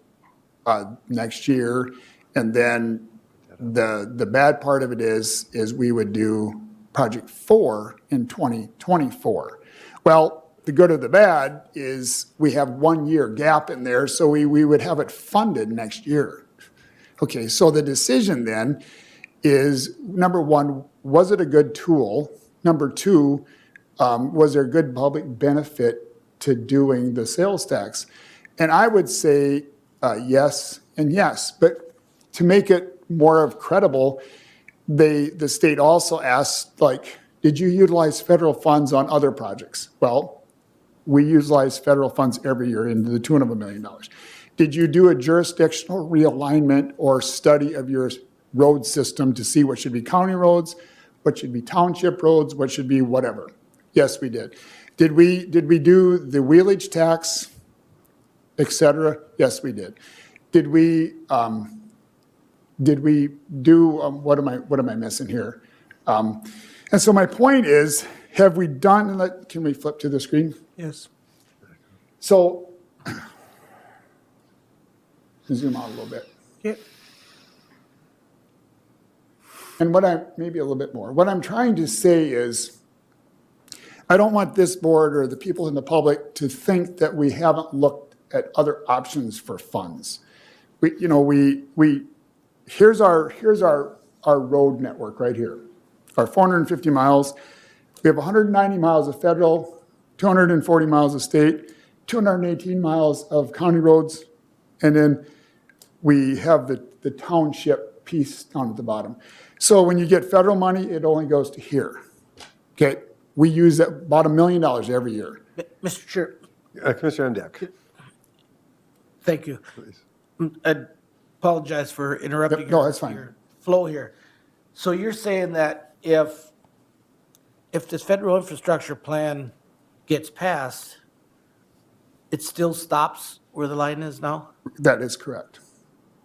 next year, and then the bad part of it is we would do project 4 in 2024. Well, the good or the bad is we have 1 year gap in there, so we would have it funded next year. Okay, so the decision then is, number 1, was it a good tool? Number 2, was there good public benefit to doing the sales tax? And I would say yes and yes, but to make it more of credible, the state also asked, like, did you utilize federal funds on other projects? Well, we utilize federal funds every year in the tune of $1 million. Did you do a jurisdictional realignment or study of your road system to see what should be county roads, what should be township roads, what should be whatever? Yes, we did. Did we do the wheelage tax, et cetera? Yes, we did. Did we do, what am I missing here? And so my point is, have we done, can we flip to the screen?
Yes.
So, zoom out a little bit.
Okay.
And maybe a little bit more. What I'm trying to say is, I don't want this board or the people in the public to think that we haven't looked at other options for funds. Here's our road network right here, our 450 miles. We have 190 miles of federal, 240 miles of state, 218 miles of county roads, and then we have the township piece down at the bottom. So when you get federal money, it only goes to here. Okay, we use about $1 million every year.
Mr. Chair,
Commissioner Dyak.
thank you. I apologize for interrupting.
No, that's fine.
your flow here. So you're saying that if this federal infrastructure plan gets passed, it still stops where the line is now?
That is correct.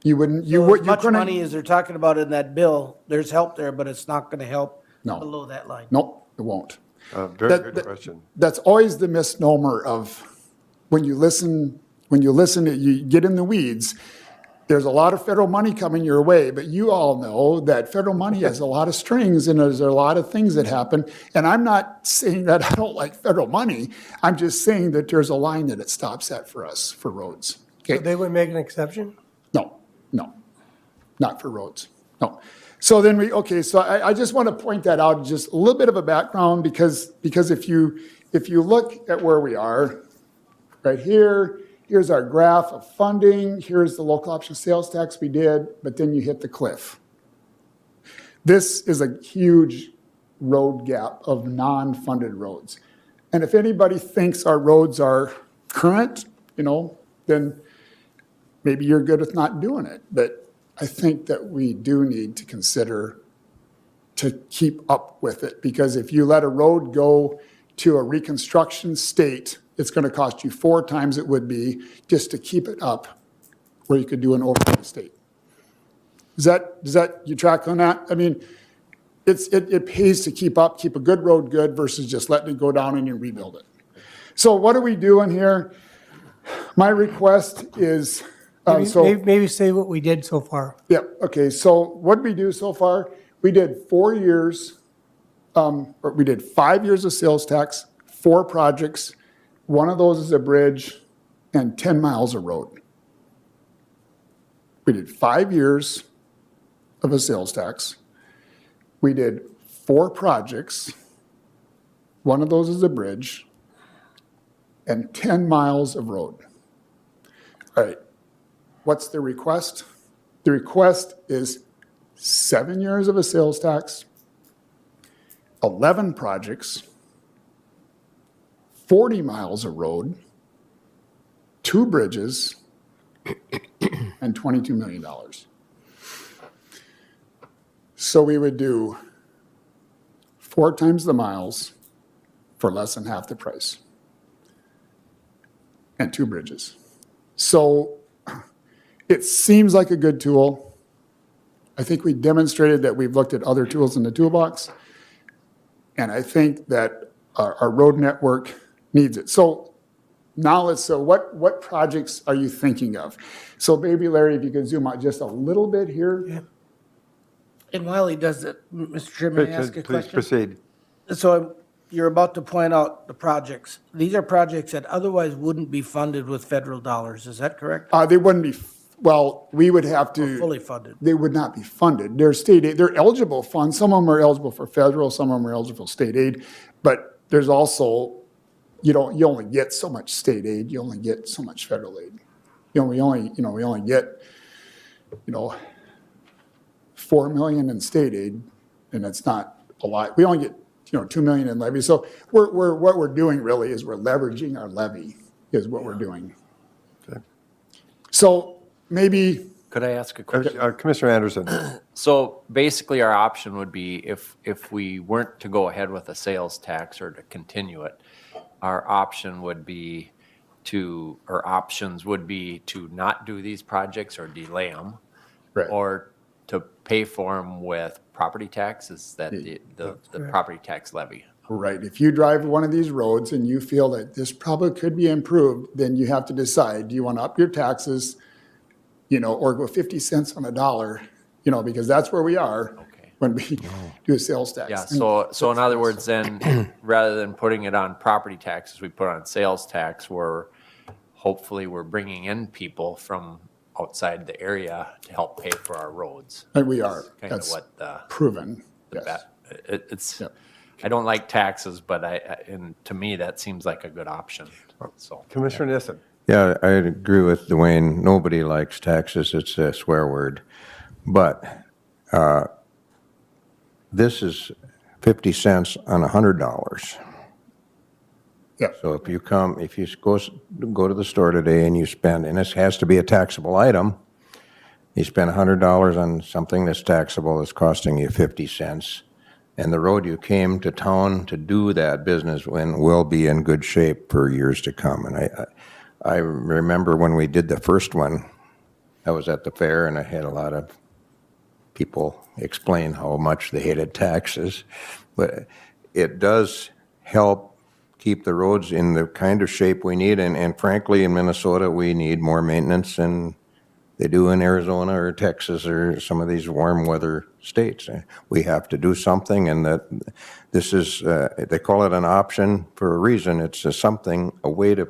You wouldn't, you
So
would,
as
you
much
couldn't.
money as they're talking about in that bill, there's help there, but it's not going to help
No.
below that line.
Nope, it won't.
Very
That-
good
that-
question.
That's always the misnomer of when you listen, you get in the weeds, there's a lot of federal money coming your way, but you all know that federal money has a lot of strings and there's a lot of things that happen. And I'm not saying that I don't like federal money. I'm just saying that there's a line that it stops at for us, for roads.
So
Okay?
they would make an exception?
No, not for roads, no. So then so I just want to point that out, just a little bit of a background, because if you look at where we are, right here, here's our graph of funding, here's the local option sales tax we did, but then you hit the cliff. This is a huge road gap of non-funded roads. And if anybody thinks our roads are current, then maybe you're good with not doing it. But I think that we do need to consider to keep up with it, because if you let a road go to a reconstruction state, it's going to cost you 4 times it would be just to keep it up where you could do an overlay state. Does that, you track on that? I mean, it pays to keep a good road good versus just letting it go down and you rebuild it. So what are we doing here? My request is,
Maybe say what we did so far.
yeah, okay, so what did we do so far? We did 4 years, or we did 5 years of sales tax, 4 projects. One of those is a bridge and 10 miles of road. We did 5 years of a sales tax. We did 4 projects. One of those is a bridge and 10 miles of road. All right, what's the request? The request is 7 years of a sales tax, 11 projects, 40 miles of road, 2 bridges, and $22 million. So we would do 4 times the miles for less than half the price, and 2 bridges. So it seems like a good tool. I think we demonstrated that we've looked at other tools in the toolbox. And I think that our road network needs it. So now what projects are you thinking of? So maybe Larry, if you could zoom out just a little bit here.
And while he does it, Mr. Chairman, may I ask a
Please
question?
proceed.
So you're about to point out the projects. These are projects that otherwise wouldn't be funded with federal dollars. Is that correct?
They wouldn't be, well, we would have to.
Fully funded.
They would not be funded. They're state aid, they're eligible funds. Some of them are eligible for federal, some of them are eligible for state aid. But there's also, you only get so much state aid, you only get so much federal aid. We only get, 4 million in state aid, and it's not a lot. We only get, 2 million in levy. So what we're doing really is we're leveraging our levy is what we're doing.
Okay.
So maybe.
Could I ask a question?
Commissioner Anderson.
So basically, our option would be if we weren't to go ahead with a sales tax or to continue it, our option would be options would be to not do these projects or delay them.
Right.
Or to pay for them with property taxes, that the property tax levy.
Right. If you drive one of these roads and you feel that this probably could be improved, then you have to decide, do you want to up your taxes, or go 50 cents on a dollar, because that's where we are.
Okay.
when we do a sales tax.
Yeah, so in other words, then, rather than putting it on property taxes, we put it on sales tax, where hopefully we're bringing in people from outside the area to help pay for our roads.
And we are.
Kind of
That's
what the
proven. Yes.
it's, I don't like taxes, but and to me, that seems like a good option, so.
Commissioner Nissen.
Yeah, I agree with Dwayne. Nobody likes taxes. It's a swear word. But this is 50 cents on $100.
Yeah.
So if you go to the store today and you spend, and this has to be a taxable item, you spend $100 on something that's taxable, it's costing you 50 cents. And the road you came to town to do that business in will be in good shape for years to come. And I remember when we did the first one, I was at the fair and I had a lot of people explain how much they hated taxes. But it does help keep the roads in the kind of shape we need. And frankly, in Minnesota, we need more maintenance than they do in Arizona or Texas or some of these warm weather states. We have to do something, and that this is, they call it an option for a reason. It's a way to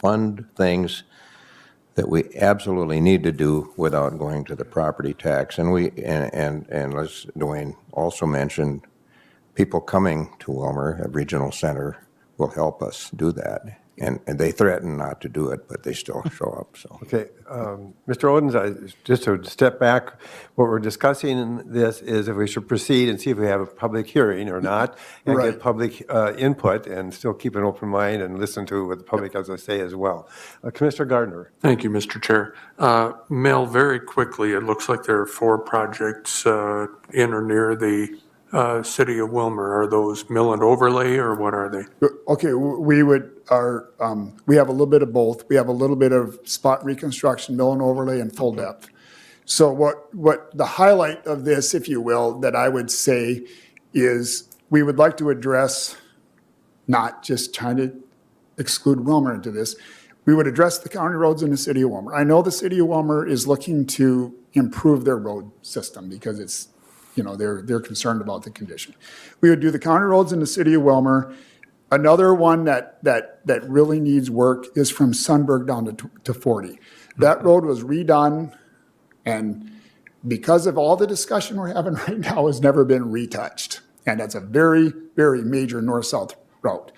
fund things that we absolutely need to do without going to the property tax. And as Dwayne also mentioned, people coming to Wilmer, a regional center, will help us do that. And they threaten not to do it, but they still show up, so.
Okay, Mr. Odens, just to step back, what we're discussing in this is if we should proceed and see if we have a public hearing or not, and
Right.
get public input, and still keep an open mind and listen to what the public has to say as well. Commissioner Gardner.
Thank you, Mr. Chair. Mel, very quickly, it looks like there are 4 projects in or near the city of Wilmer. Are those mill and overlay, or what are they?
Okay, we have a little bit of both. We have a little bit of spot reconstruction, mill and overlay, and full depth. So what the highlight of this, if you will, that I would say is we would like to address, not just trying to exclude Wilmer into this, we would address the county roads in the city of Wilmer. I know the city of Wilmer is looking to improve their road system because it's, they're concerned about the condition. We would do the county roads in the city of Wilmer. Another one that really needs work is from Sunburg down to 40. That road was redone, and because of all the discussion we're having right now, has never been retouched. And that's a very, very major north-south road.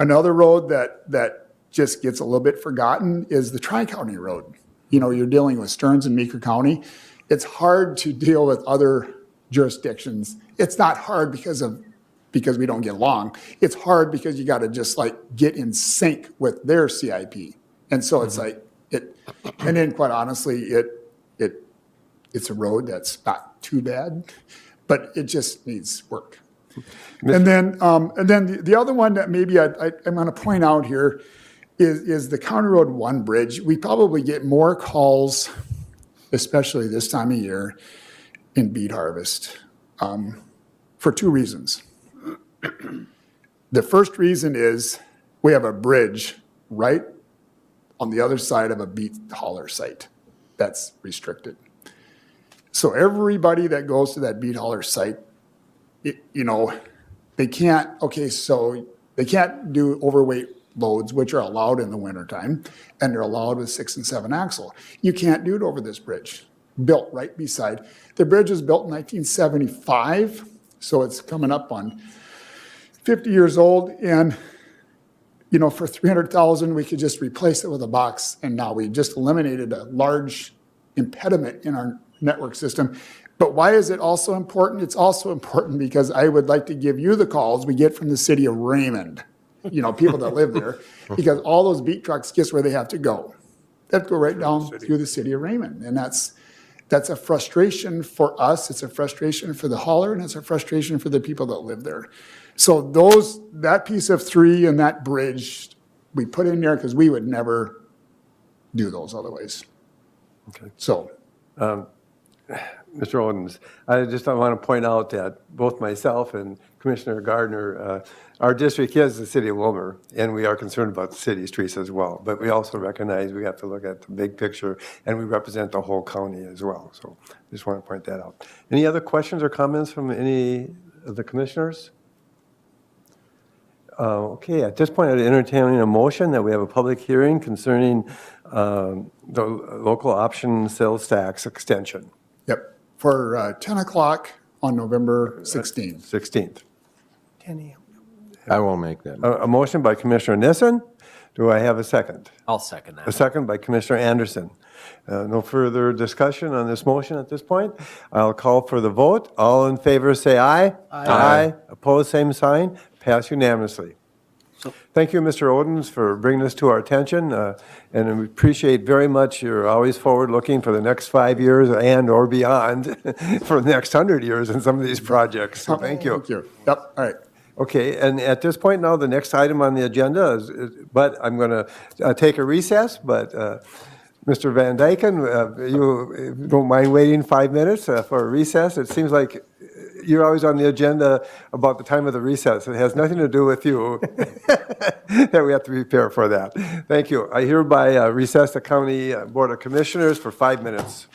Another road that just gets a little bit forgotten is the Tri-County Road. You're dealing with Stearns and Meeker County. It's hard to deal with other jurisdictions. It's not hard because we don't get along. It's hard because you got to just get in sync with their CIP. And so it's and then quite honestly, it's a road that's not too bad, but it just needs work. And then the other one that maybe I'm going to point out here is the County Road 1 bridge. We probably get more calls, especially this time of year, in beet harvest, for 2 reasons. The first reason is we have a bridge right on the other side of a beet hauler site that's restricted. So everybody that goes to that beet hauler site, they can't do overweight loads, which are allowed in the wintertime, and they're allowed with 6 and 7 axle. You can't do it over this bridge, built right beside. The bridge was built in 1975, so it's coming up on 50 years old, and for $300,000 we could just replace it with a box, and now we just eliminated a large impediment in our network system. But why is it also important? It's also important because I would like to give you the calls we get from the city of Raymond, people that live there, because all those beet trucks, guess where they have to go? They have to go right down through the city of Raymond, and that's a frustration for us, it's a frustration for the hauler, and it's a frustration for the people that live there. So that piece of 3 and that bridge, we put in there because we would never do those otherwise.
Okay.
So.
Mr. Odens. I just want to point out that both myself and Commissioner Gardner, our district is the city of Wilmer, and we are concerned about the city streets as well. But we also recognize we have to look at the big picture, and we represent the whole county as well. So just want to point that out. Any other questions or comments from any of the commissioners? Okay, at this point, I'd entertain a motion that we have a public hearing concerning the local option sales tax extension.
Yep, for 10 o'clock on November 16th.
16th.
10 a.m.
I will make that.
A motion by Commissioner Nissen. Do I have a second?
I'll second
A
that.
second by Commissioner Anderson. No further discussion on this motion at this point. I'll call for the vote. All in favor, say aye. Aye. Opposed, same sign. Pass unanimously. Thank you, Mr. Odens, for bringing this to our attention, and we appreciate very much you're always forward-looking for the next 5 years and/or beyond, for the next 100 years in some of these projects. So thank you.
Thank you. Yep, all right.
Okay, and at this point now, the next item on the agenda is, but I'm going to take a recess, but Mr. Van Dyken, you don't mind waiting 5 minutes for a recess? It seems like you're always on the agenda about the time of the recess. It has nothing to do with you, that we have to prepare for that. Thank you. I hereby recess the County Board of Commissioners for 5 minutes.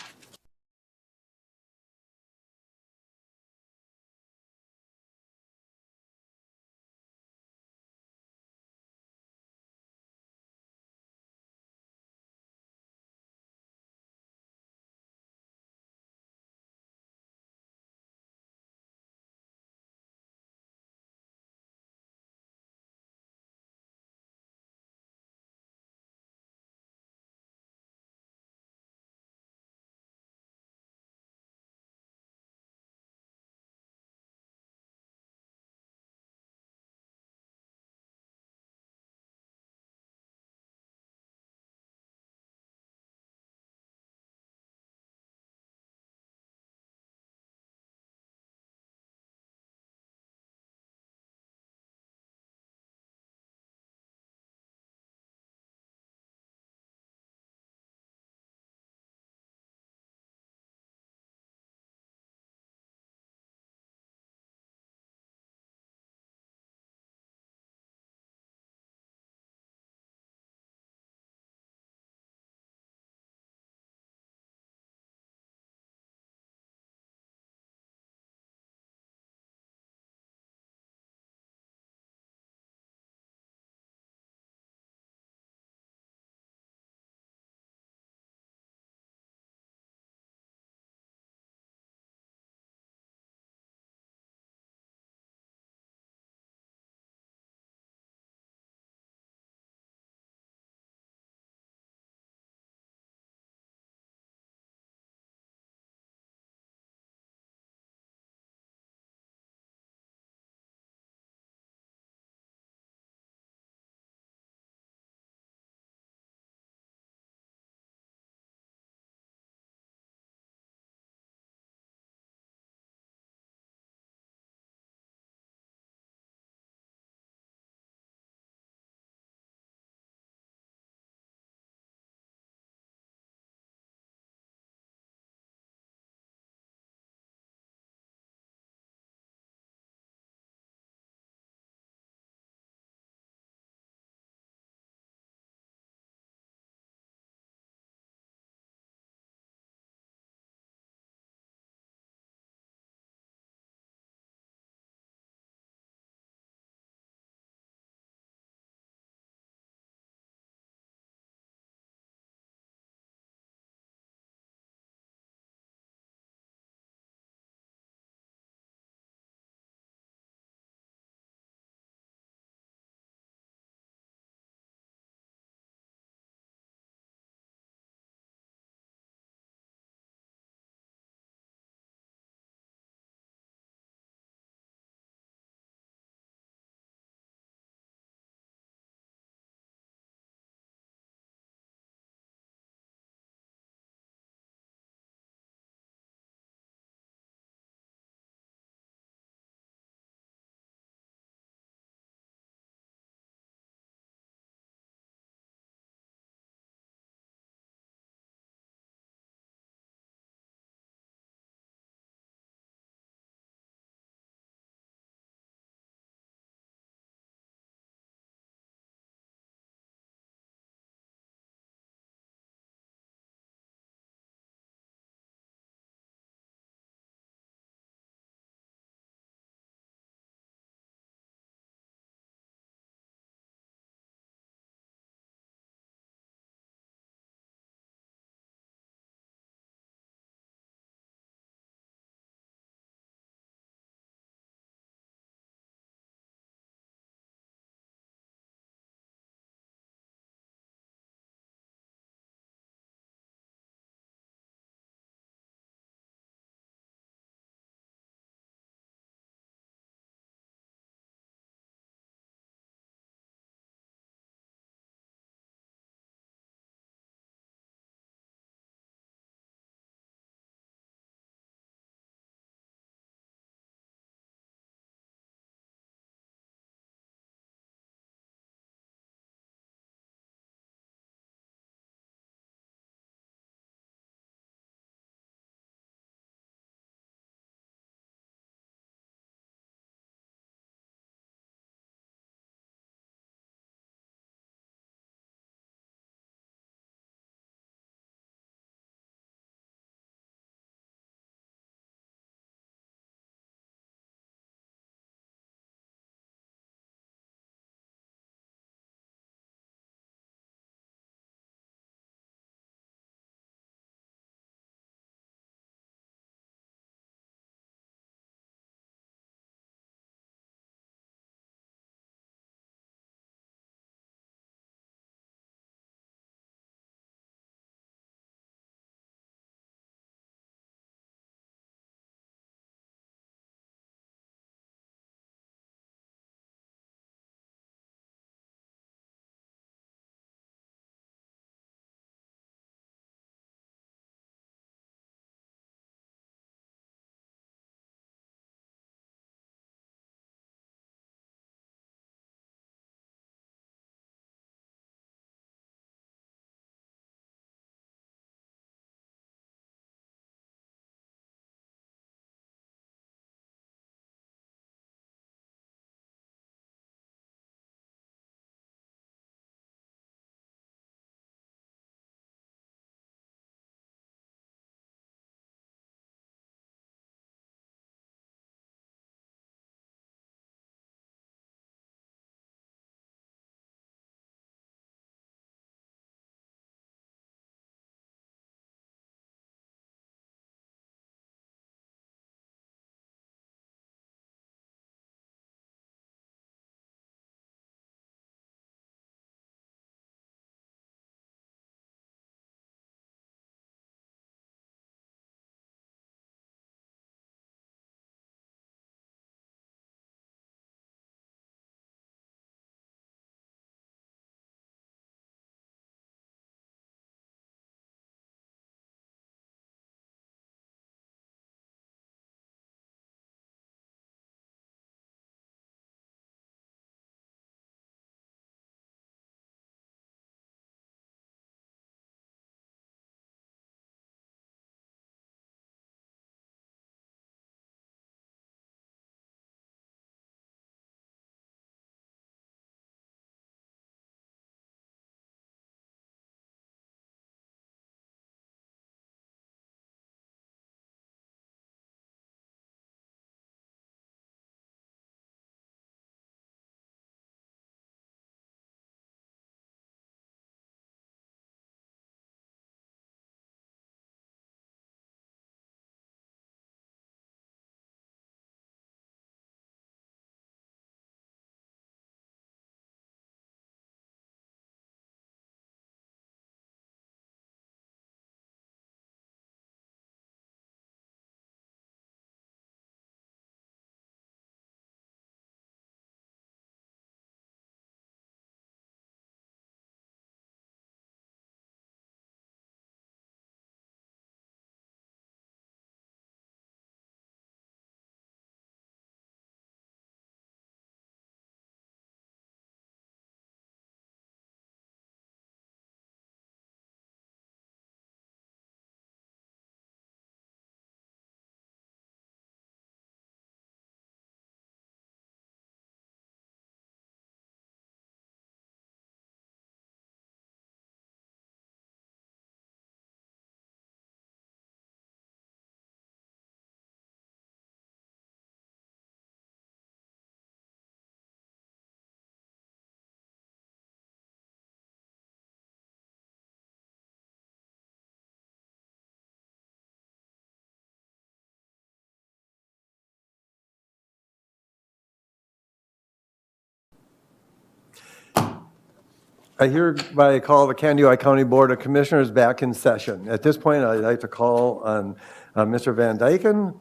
I hereby call the Candioi County Board of Commissioners back in session. At this point, I'd like to call on Mr. Van Dyken,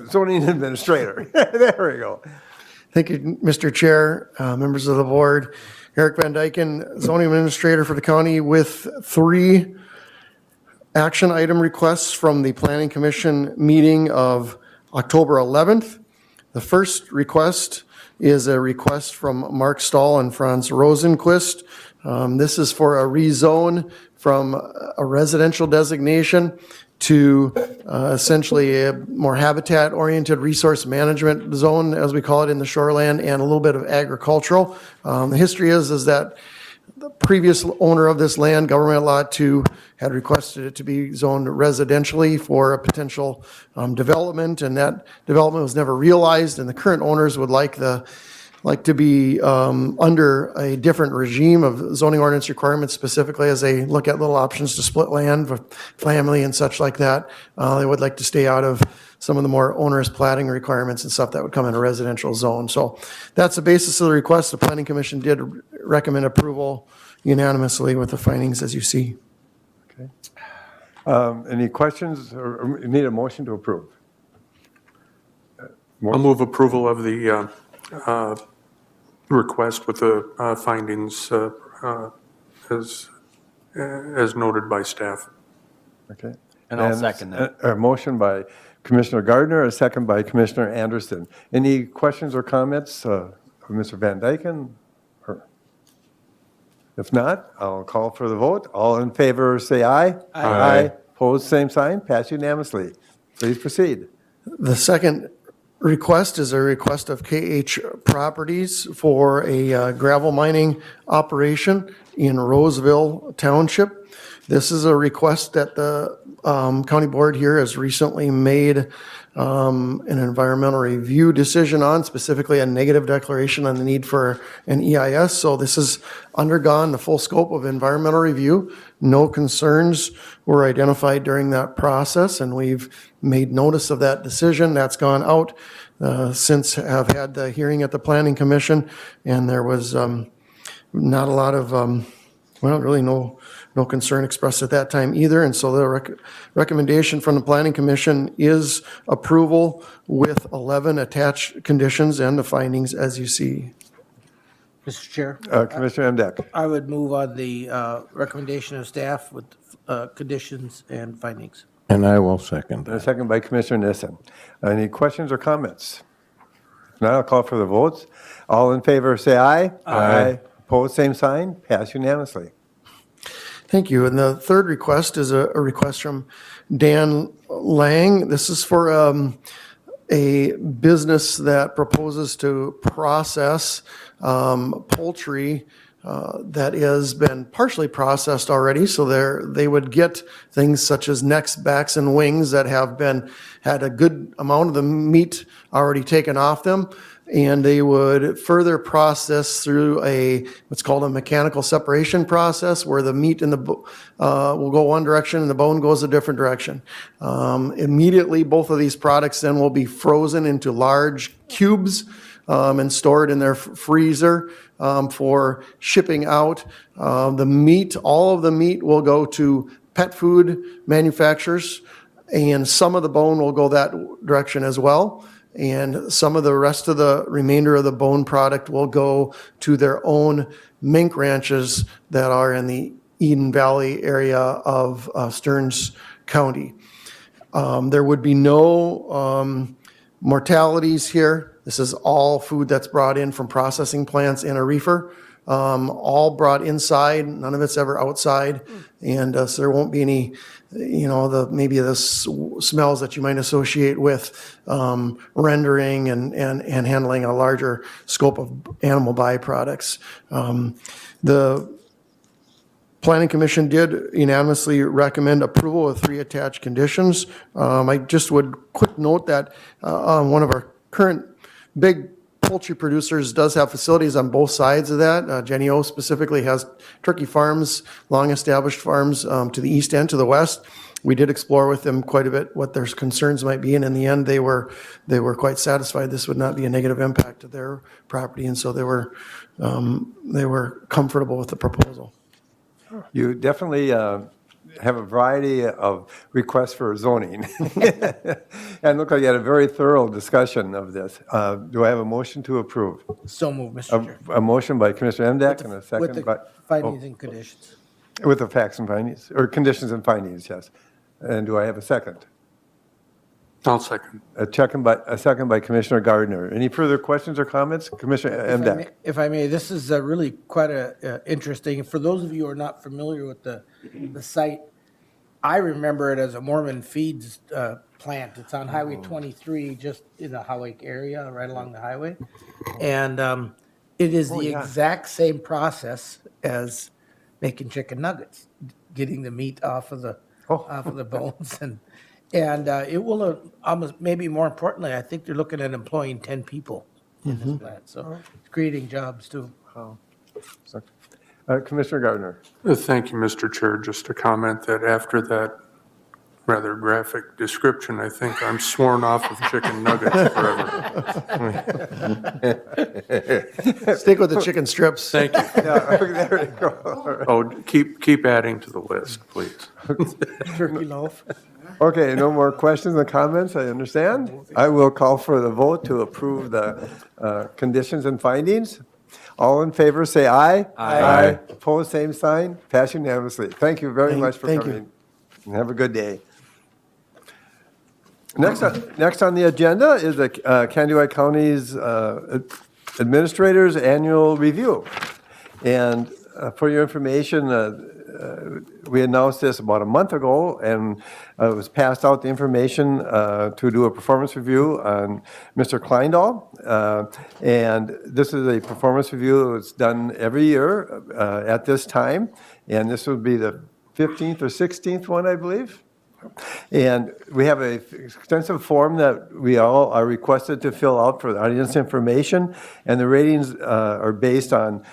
zoning administrator. There we go.
Thank you, Mr. Chair, members of the board. Eric Van Dyken, zoning administrator for the county, with 3 action item requests from the Planning Commission meeting of October 11th. The first request is a request from Mark Stahl and Franz Rosenquist. This is for a rezone from a residential designation to essentially a more habitat-oriented resource management zone, as we call it in the shoreland, and a little bit of agricultural. The history is that the previous owner of this land, Government Lot 2, had requested it to be zoned residentially for a potential development, and that development was never realized, and the current owners would like to be under a different regime of zoning ordinance requirements, specifically as they look at little options to split land for family and such like that. They would like to stay out of some of the more onerous platting requirements and stuff that would come in a residential zone. So that's the basis of the request. The Planning Commission did recommend approval unanimously with the findings as you see.
Any questions or need a motion to approve?
I'll move approval of the request with the findings as noted by staff.
Okay.
And I'll second that.
A motion by Commissioner Gardner, a second by Commissioner Anderson. Any questions or comments of Mr. Van Dyken? If not, I'll call for the vote. All in favor, say aye. Aye. Opposed, same sign. Pass unanimously. Please proceed.
The second request is a request of KH Properties for a gravel mining operation in Roseville Township. This is a request that the county board here has recently made an environmental review decision on, specifically a negative declaration on the need for an EIS. So this has undergone the full scope of environmental review. No concerns were identified during that process, and we've made notice of that decision. That's gone out since have had the hearing at the Planning Commission, and there was not a lot of, really no concern expressed at that time either. And so the recommendation from the Planning Commission is approval with 11 attached conditions and the findings as you see.
Mr. Chair,
Commissioner Emdek.
I would move on the recommendation of staff with conditions and findings.
And I will second
A second by Commissioner Nissen. Any questions or comments? If not, I'll call for the votes. All in favor, say aye. Aye. Opposed, same sign. Pass unanimously.
Thank you. And the third request is a request from Dan Lang. This is for a business that proposes to process poultry that has been partially processed already. So they would get things such as necks, backs, and wings that have had a good amount of the meat already taken off them. And they would further process through what's called a mechanical separation process, where the meat and will go one direction and the bone goes a different direction. Immediately, both of these products then will be frozen into large cubes and stored in their freezer for shipping out. The meat, all of the meat will go to pet food manufacturers, and some of the bone will go that direction as well. And some of the rest of the remainder of the bone product will go to their own mink ranches that are in the Eden Valley area of Stearns County. There would be no mortalities here. This is all food that's brought in from processing plants in a reefer, all brought inside. None of it's ever outside. And so there won't be any, maybe the smells that you might associate with rendering and handling a larger scope of animal byproducts. The Planning Commission did unanimously recommend approval of 3 attached conditions. I just would quick note that one of our current big poultry producers does have facilities on both sides of that. Jenny O specifically has turkey farms, long-established farms to the east and to the west. We did explore with them quite a bit what their concerns might be, and in the end, they were quite satisfied this would not be a negative impact to their property, and so they were comfortable with the proposal.
You definitely have a variety of requests for zoning. And look like you had a very thorough discussion of this. Do I have a motion to approve?
So move, Mr. Chair.
A motion by Commissioner Emdek and a
With
second by,
the findings and conditions.
with the facts and findings, or conditions and findings, yes. And do I have a second?
I'll second.
A second by Commissioner Gardner. Any further questions or comments? Commissioner Emdek?
If I may, this is really quite interesting. For those of you who are not familiar with the site, I remember it as a Mormon Feeds plant. It's on Highway 23, just in the Howick area, right along the highway. And it is the exact same process as making chicken nuggets, getting the meat off of the bones, and it will almost, maybe more importantly, I think they're looking at employing 10 people in this plant, so it's creating jobs too.
Commissioner Gardner?
Thank you, Mr. Chair. Just to comment that after that rather graphic description, I think I'm sworn off of chicken nuggets forever.
Stick with the chicken strips.
Thank you.
There you go.
Oh, keep adding to the list, please.
Turkey loaf.
Okay, no more questions or comments, I understand. I will call for the vote to approve the conditions and findings. All in favor, say aye. Aye. Opposed, same sign. Pass unanimously. Thank you very much for
thank you.
coming. And have a good day. Next on the agenda is the Kandiyohi County's Administrator's Annual Review. And for your information, we announced this about a month ago, and it was passed out the information to do a performance review on Mr. Kleindahl. And this is a performance review that's done every year at this time, and this would be the 15th or 16th one, I believe. And we have an extensive form that we all are requested to fill out for the audience information, and the ratings are based on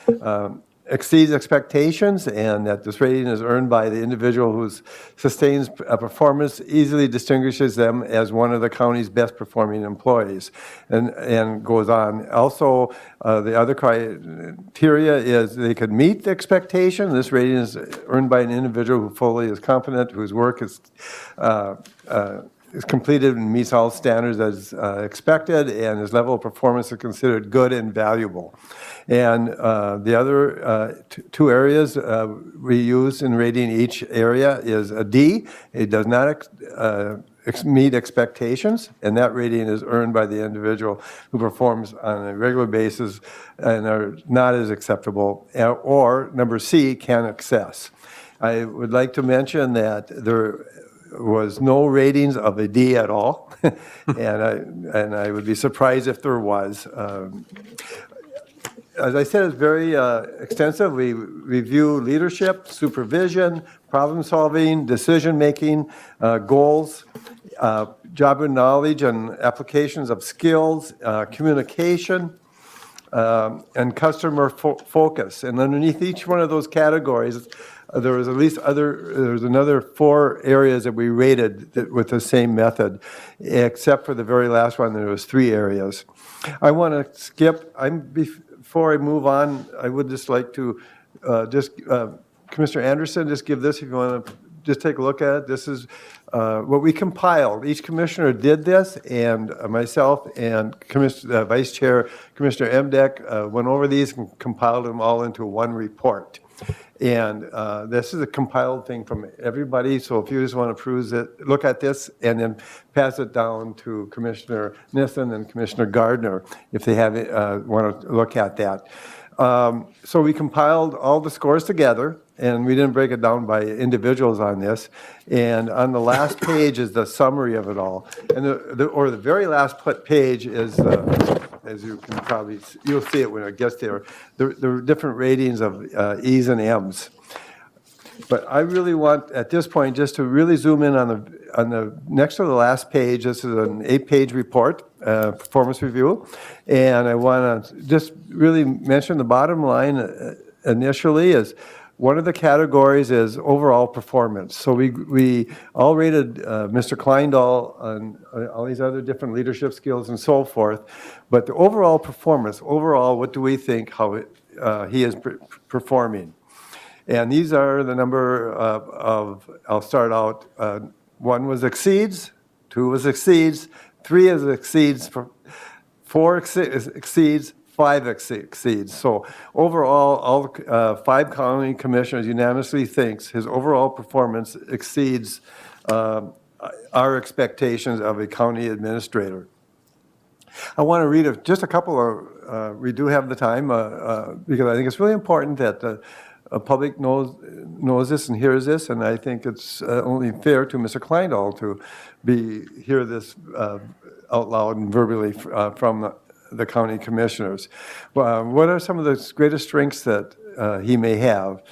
exceeds expectations, and that this rating is earned by the individual who sustains a performance, easily distinguishes them as one of the county's best performing employees, and goes on. Also, the other criteria is they could meet the expectation. This rating is earned by an individual who fully is competent, whose work is completed and meets all standards as expected, and his level of performance is considered good and valuable. And the other two areas we use in rating each area is a D. It does not meet expectations, and that rating is earned by the individual who performs on a regular basis and are not as acceptable. Or number C, can excess. I would like to mention that there was no ratings of a D at all, and I would be surprised if there was. As I said, it's very extensive. We review leadership, supervision, problem-solving, decision-making, goals, job and knowledge and applications of skills, communication, and customer focus. And underneath each one of those categories, there's another 4 areas that we rated with the same method, except for the very last one, there was 3 areas. I want to skip, before I move on, I would just like to Commissioner Anderson, just give this if you want to just take a look at it. This is what we compiled. Each commissioner did this, and myself and Vice Chair Commissioner Emdek went over these and compiled them all into one report. And this is a compiled thing from everybody, so if you just want to peruse it, look at this, and then pass it down to Commissioner Nissen and Commissioner Gardner if they want to look at that. So we compiled all the scores together, and we didn't break it down by individuals on this. And on the last page is the summary of it all. And the very last page is, as you can probably, you'll see it when it gets there, the different ratings of E's and M's. But I really want, at this point, just to really zoom in on the next to the last page. This is an 8-page report, performance review. And I want to just really mention the bottom line initially is One of the categories is overall performance. So we all rated Mr. Kleindahl on all these other different leadership skills and so forth. But the overall performance, overall, what do we think how he is performing? And these are the number of I'll start out, 1 was exceeds, 2 was exceeds, 3 is exceeds, 4 exceeds, 5 exceeds. So overall, all 5 county commissioners unanimously thinks his overall performance exceeds our expectations of a county administrator. I want to read just a couple of, we do have the time, because I think it's really important that the public knows this and hears this, and I think it's only fair to Mr. Kleindahl to hear this out loud and verbally from the county commissioners. What are some of the greatest strengths that he may have?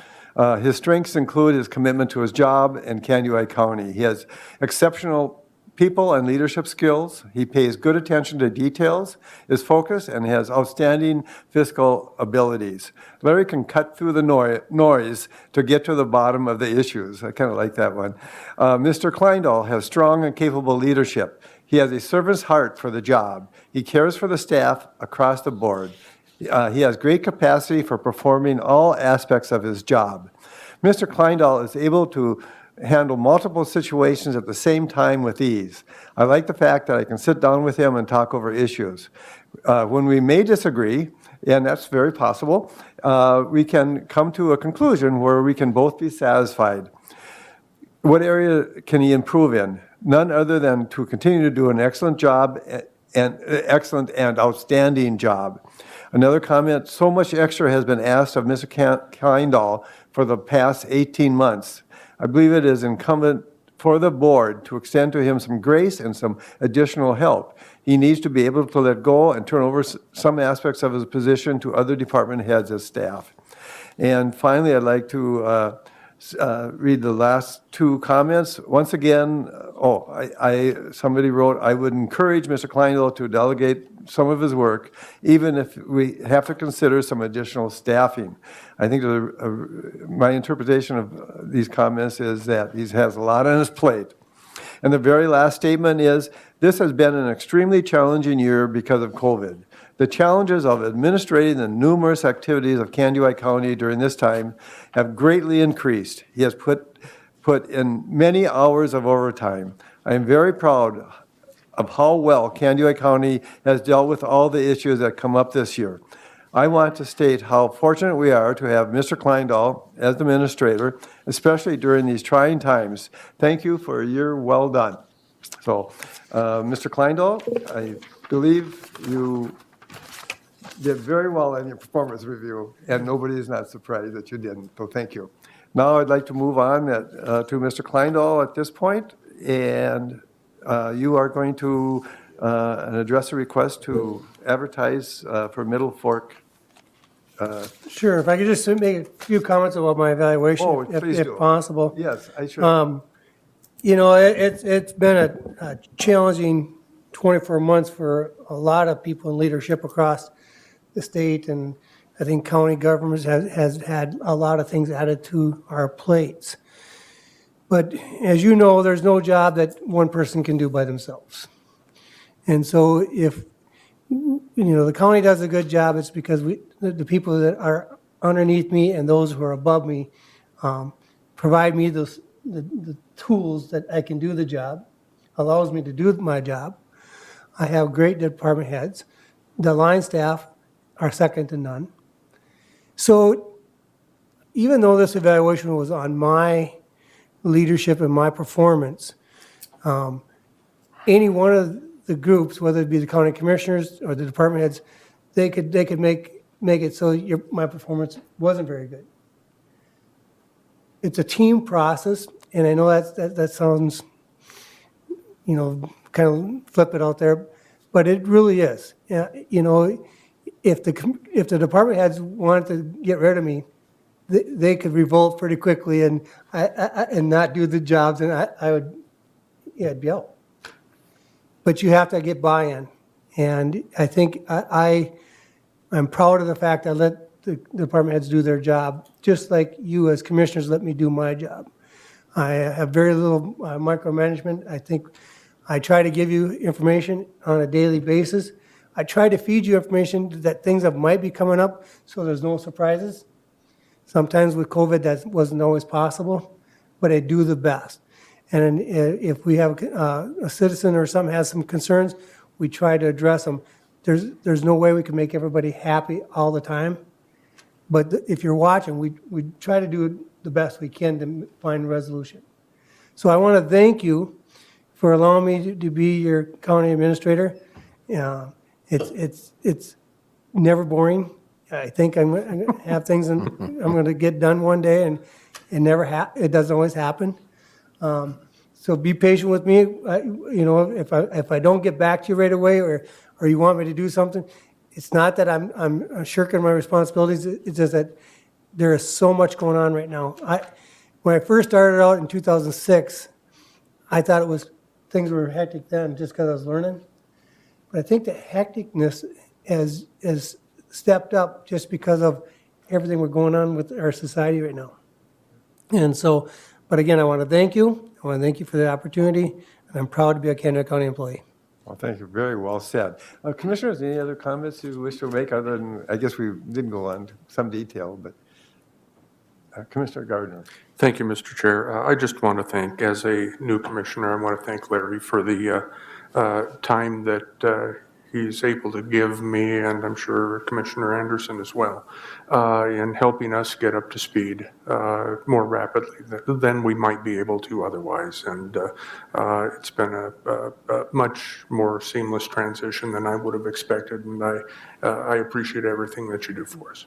His strengths include his commitment to his job and Candioi County. He has exceptional people and leadership skills. He pays good attention to details, is focused, and has outstanding fiscal abilities. Larry can cut through the noise to get to the bottom of the issues. I kind of like that one. Mr. Kleindahl has strong and capable leadership. He has a servant's heart for the job. He cares for the staff across the board. He has great capacity for performing all aspects of his job. Mr. Kleindahl is able to handle multiple situations at the same time with ease. I like the fact that I can sit down with him and talk over issues. When we may disagree, and that's very possible, we can come to a conclusion where we can both be satisfied. What area can he improve in? None other than to continue to do an excellent job, and excellent and outstanding job. Another comment, so much extra has been asked of Mr. Kleindahl for the past 18 months. I believe it is incumbent for the board to extend to him some grace and some additional help. He needs to be able to let go and turn over some aspects of his position to other department heads as staff. And finally, I'd like to read the last 2 comments. Once again, somebody wrote, I would encourage Mr. Kleindahl to delegate some of his work, even if we have to consider some additional staffing. I think my interpretation of these comments is that he has a lot on his plate. And the very last statement is, this has been an extremely challenging year because of COVID. The challenges of administrating the numerous activities of Candioi County during this time have greatly increased. He has put in many hours of overtime. I am very proud of how well Candioi County has dealt with all the issues that come up this year. I want to state how fortunate we are to have Mr. Kleindahl as the administrator, especially during these trying times. Thank you for a year well done. So, Mr. Kleindahl, I believe you did very well in your performance review, and nobody is not surprised that you didn't, so thank you. Now I'd like to move on to Mr. Kleindahl at this point, and you are going to address a request to advertise for Middle Fork.
Sure, if I could just make a few comments about my evaluation,
Oh, please do.
if possible.
Yes, I should.
You know, it's been a challenging 24 months for a lot of people in leadership across the state, and I think county governments has had a lot of things added to our plates. But as you know, there's no job that one person can do by themselves. And so if, the county does a good job, it's because the people that are underneath me and those who are above me provide me the tools that I can do the job, allows me to do my job. I have great department heads. The line staff are second to none. So even though this evaluation was on my leadership and my performance, any one of the groups, whether it be the county commissioners or the department heads, they could make it so my performance wasn't very good. It's a team process, and I know that sounds, kind of flip it out there, but it really is. If the department heads wanted to get rid of me, they could revolt pretty quickly and not do the jobs, and I would, I'd be out. But you have to get buy-in, and I think I'm proud of the fact I let the department heads do their job, just like you as commissioners let me do my job. I have very little micromanagement. I think I try to give you information on a daily basis. I try to feed you information that things that might be coming up, so there's no surprises. Sometimes with COVID, that wasn't always possible, but I do the best. And if we have a citizen or something has some concerns, we try to address them. There's no way we can make everybody happy all the time. But if you're watching, we try to do the best we can to find a resolution. So I want to thank you for allowing me to be your county administrator. It's never boring. I think I'm going to have things and I'm going to get done one day, and it doesn't always happen. So be patient with me. If I don't get back to you right away, or you want me to do something, it's not that I'm shirking my responsibilities. It's just that there is so much going on right now. When I first started out in 2006, I thought things were hectic then just because I was learning. But I think the hecticness has stepped up just because of everything we're going on with our society right now. And so, but again, I want to thank you. I want to thank you for the opportunity, and I'm proud to be a Canada County employee.
Well, thank you. Very well said. Commissioners, any other comments you wish to make other than, I guess we did go on to some detail, but Commissioner Gardner.
Thank you, Mr. Chair. I just want to thank, as a new commissioner, I want to thank Larry for the time that he's able to give me, and I'm sure Commissioner Anderson as well, in helping us get up to speed more rapidly than we might be able to otherwise. And it's been a much more seamless transition than I would have expected, and I appreciate everything that you do for us.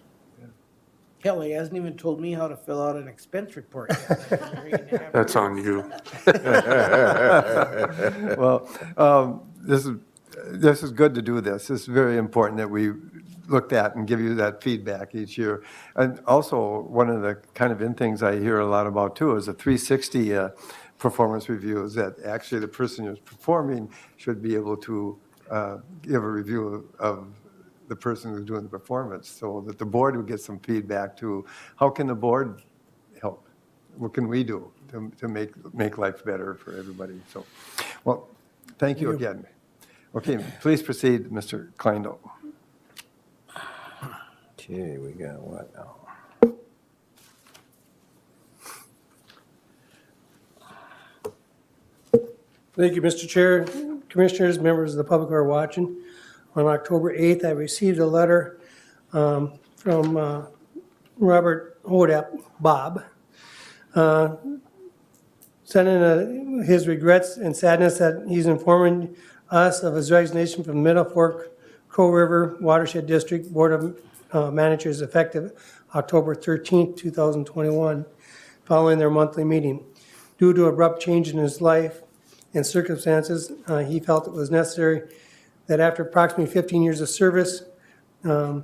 Kelly hasn't even told me how to fill out an expense report yet.
That's on you.
Well, this is good to do this. It's very important that we looked at and give you that feedback each year. And also, one of the kind of things I hear a lot about too is a 360 performance reviews, that actually the person who's performing should be able to give a review of the person who's doing the performance, so that the board would get some feedback to how can the board help? What can we do to make life better for everybody? So, well, thank you again. Okay, please proceed, Mr. Kleindl.
Okay, we got what now?
Thank you, Mr. Chair, Commissioners, members of the public who are watching. On October 8th, I received a letter from Robert Hodap, Bob, sending his regrets and sadness that he's informing us of his resignation from Middle Fork Crow River Watershed District Board of Managers effective October 13th, 2021, following their monthly meeting. Due to abrupt change in his life and circumstances, he felt it was necessary that after approximately 15 years of services, that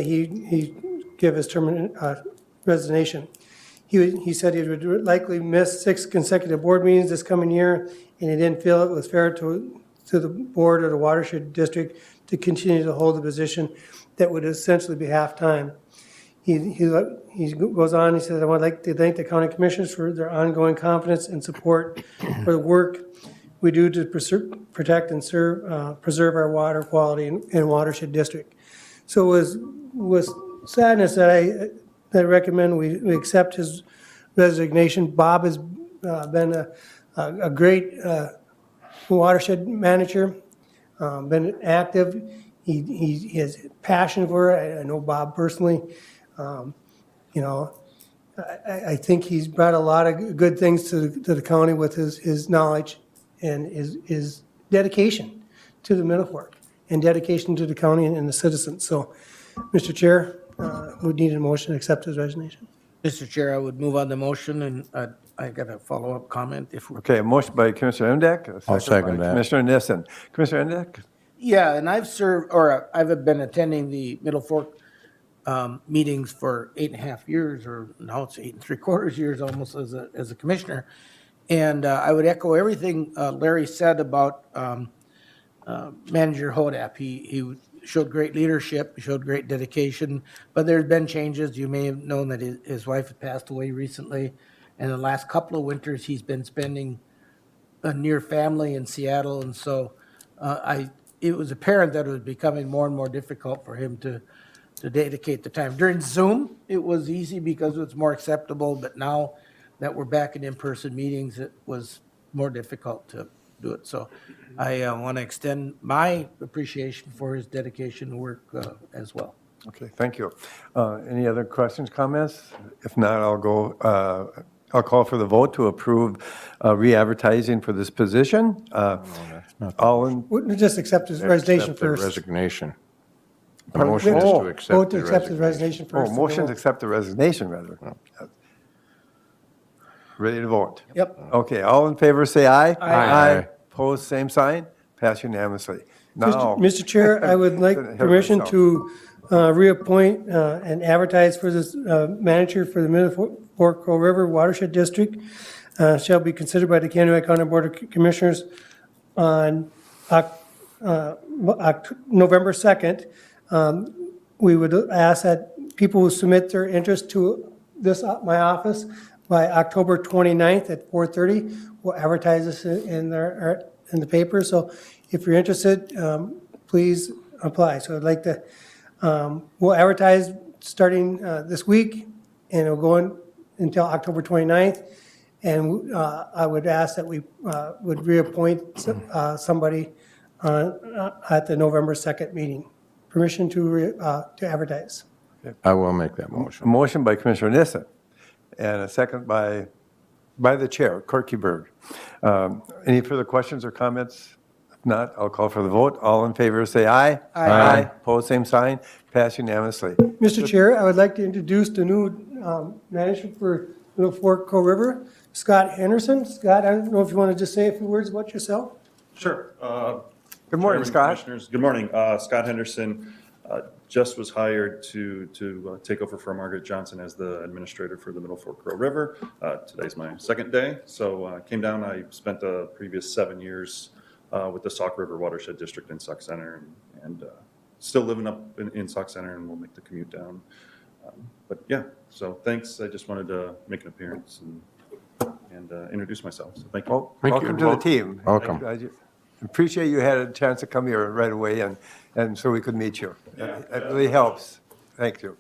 he give his resignation. He said he would likely miss 6 consecutive board meetings this coming year, and he didn't feel it was fair to the board or the watershed district to continue to hold a position that would essentially be half-time. He goes on, he says, I would like to thank the county commissioners for their ongoing confidence and support for the work we do to protect and preserve our water quality in watershed district. So it was with sadness that I recommend we accept his resignation. Bob has been a great watershed manager, been active. He has passion for it. I know Bob personally. I think he's brought a lot of good things to the county with his knowledge and his dedication to the Middle Fork and dedication to the county and the citizens. So, Mr. Chair, we need a motion to accept his resignation.
Mr. Chair, I would move on the motion, and I got a follow-up comment if we're.
Okay, a motion by Commissioner Emdek.
I'll second
by
that.
Commissioner Nissen. Commissioner Emdek?
Yeah, and I've served, or I've been attending the Middle Fork meetings for 8.5 years, or now it's 8 3/4 years almost as a commissioner. And I would echo everything Larry said about Manager Hodap. He showed great leadership, showed great dedication, but there's been changes. You may have known that his wife had passed away recently, and the last couple of winters, he's been spending near family in Seattle, and so it was apparent that it was becoming more and more difficult for him to dedicate the time. During Zoom, it was easy because it was more acceptable, but now that we're back in in-person meetings, it was more difficult to do it. So I want to extend my appreciation for his dedication to work as well.
Okay, thank you. Any other questions, comments? If not, I'll call for the vote to approve re-advertising for this position. All in,
We'll just accept his resignation
Accept the
first.
resignation. The
Pardon?
motion is
Oh,
to accept
Vote
the
to accept his
resignation.
resignation first. and then
motion to
we'll-
accept the resignation, rather. Ready to vote?
Yep.
Okay, all in favor, say aye.
Aye.
Opposed, same sign. Pass unanimously. Now,
Mr. Chair, I would like
Help
permission
yourself.
to reappoint and advertise for this manager for the Middle Fork Crow River Watershed District. Shall be considered by the Canada County Board of Commissioners on November 2nd. We would ask that people who submit their interest to this, my office, by October 29th at 4:30. We'll advertise this in the paper. So if you're interested, please apply. So I'd like to, we'll advertise starting this week, and it'll go in until October 29th. And I would ask that we would reappoint somebody at the November 2nd meeting. Permission to advertise.
I will make that
a
motion.
motion by Commissioner Nissen and a second by the chair, Kirkeberg. Any further questions or comments? If not, I'll call for the vote. All in favor, say aye. Aye. Opposed, same sign. Pass unanimously.
Mr. Chair, I would like to introduce the new manager for Little Fork Crow River, Scott Henderson. Scott, I don't know if you want to just say a few words about yourself?
Sure.
Good morning,
Chairman,
Scott.
Commissioners, good morning. Scott Henderson just was hired to take over for Margaret Johnson as the administrator for the Middle Fork Crow River. Today's my second day, so I came down. I spent the previous 7 years with the Sauk River Watershed District in Sauk Center, and still living up in Sauk Center, and we'll make the commute down. But yeah, so thanks. I just wanted to make an appearance and introduce myself. So thank you.
Well,
Thank you.
welcome to the team.
Welcome.
I appreciate you had a chance to come here right away and so we could meet you. It really helps. Thank you.